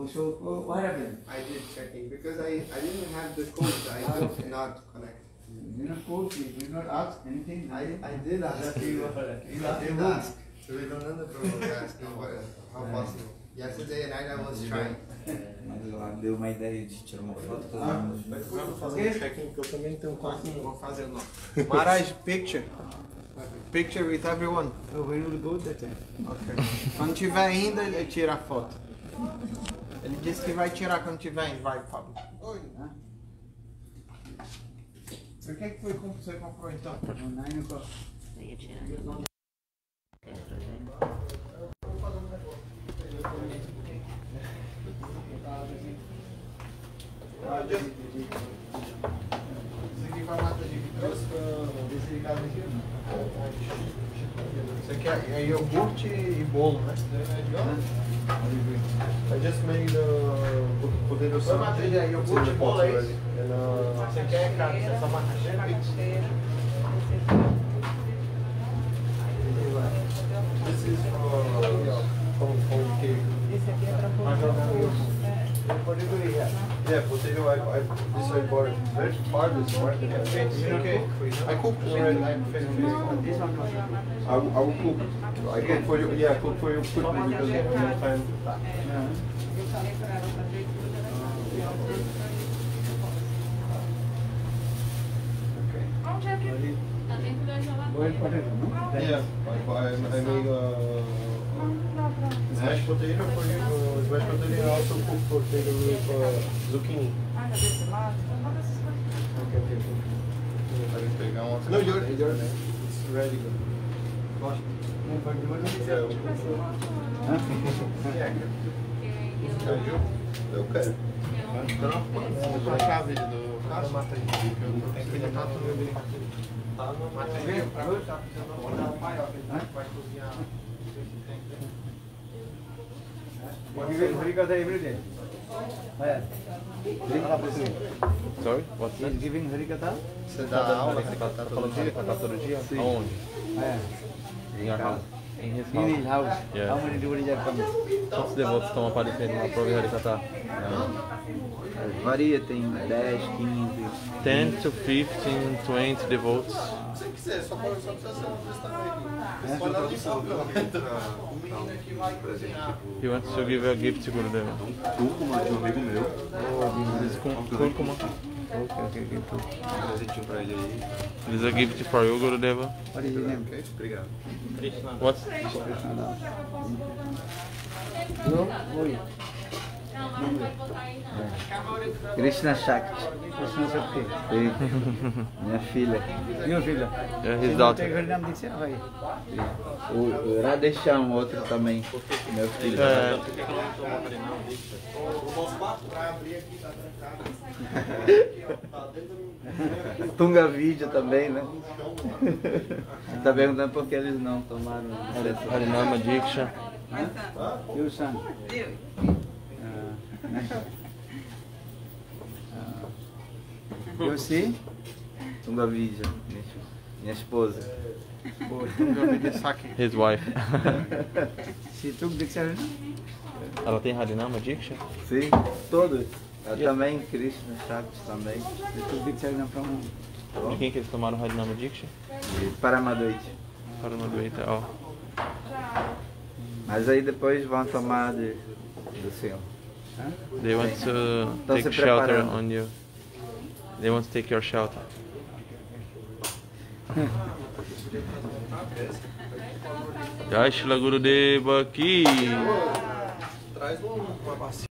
A: So what happened?
B: I did checking because I didn't have the code. I did not connect.
A: You did not code, you did not ask anything.
B: I did ask. I did ask. So we don't know the asking how possible. Yesterday night I was trying.
D: Deu uma ideia de tirar uma foto todo mundo.
B: Vamos fazer um check-in, que eu também tenho um. Vou fazer o nome. Maharaj, picture with everyone.
A: Oh, we will go that time.
B: Ok. Quando tiver ainda, ele tira a foto. Ele disse que vai tirar quando tiver indo. Vai, Pablo. Oi. O que é que foi que você comprou então?
A: 9 o'clock.
B: Isso aqui vai matar de desligado aqui. Isso aqui é iogurte e bolo, né? I just made potato salad. É iogurte e bolo, é isso? Você quer, cara? Você só marca This is for cake.
E: Esse aqui é para pôr.
B: Yeah, potato. This I bought very far this morning. Okay. I cooked already.
A: This one was
B: I will cook. I cook for you. Yeah, I cook for you quickly because I have no time.
E: Eu falei para ela fazer onde é que tá dentro da geladeira?
B: Yeah, I made mashed potato for you. Mashed potato and also cooked potato with zucchini.
E: Ah, desse lado? Então bota essas coisas.
B: Okay. No, you're it's ready. Gosto.
F: Eu quero. A chave do carro mata aí. Tem que levar tudo ali. Tá no mata aí. Vai cozinhar.
A: Harikatha every day.
C: Sorry? What's that?
A: He's giving Harikatha?
F: Você dá aula de
C: Harikatha todo dia? Aonde? In your house. In his
A: In his
C: house.
A: house.
C: Yeah.
A: How many devotees are coming?
C: Quantos devotos estão aparecendo lá para ouvir Harikatha?
D: Varia, tem 10, 15.
C: 10 to 15, 20 devotos.
F: Se você quiser, só precisa ser um também. Pode dar lição, pelo menos. O menino que vai cozinhar.
C: He wants to give a gift to Gurudeva.
D: Cúrcuma de um amigo meu.
C: This is curcuma. Okay, give to.
D: Um presentinho pra ele aí.
C: This is a gift for you, Gurudeva.
A: What is his name?
D: Obrigado.
C: What's
D: Krishna Shakti.
A: Krishna Shakti.
D: Sim. Minha filha.
A: Your filho.
C: yeah,
A: Take
C: his daughter?
A: Harinam Diksha? Vai.
D: O Radhesham, outro também. Meu filho.
C: É,
D: Tunga Vídeo também, né? Tá perguntando por que eles não tomaram.
C: Harinama Diksha.
A: Your son. You see?
D: Tunga Vídeo, minha esposa.
C: His wife.
A: She took Diksha Harinam?
C: Ela tem Harinama Diksha?
D: Sim, todos. Eu também, Krishna Shakti também.
A: She took Diksha Harinam from whom?
C: De quem que eles tomaram Harinama Diksha?
D: E Paramadoite.
C: Paramaduita, ó.
D: Mas aí depois vão tomar do Senhor.
C: They want to
D: Estão
C: take
D: se
C: shelter
D: preparando.
C: on you. They want to take your shelter. Jai Shila Gurudeva ki.
F: Traz uma bacia.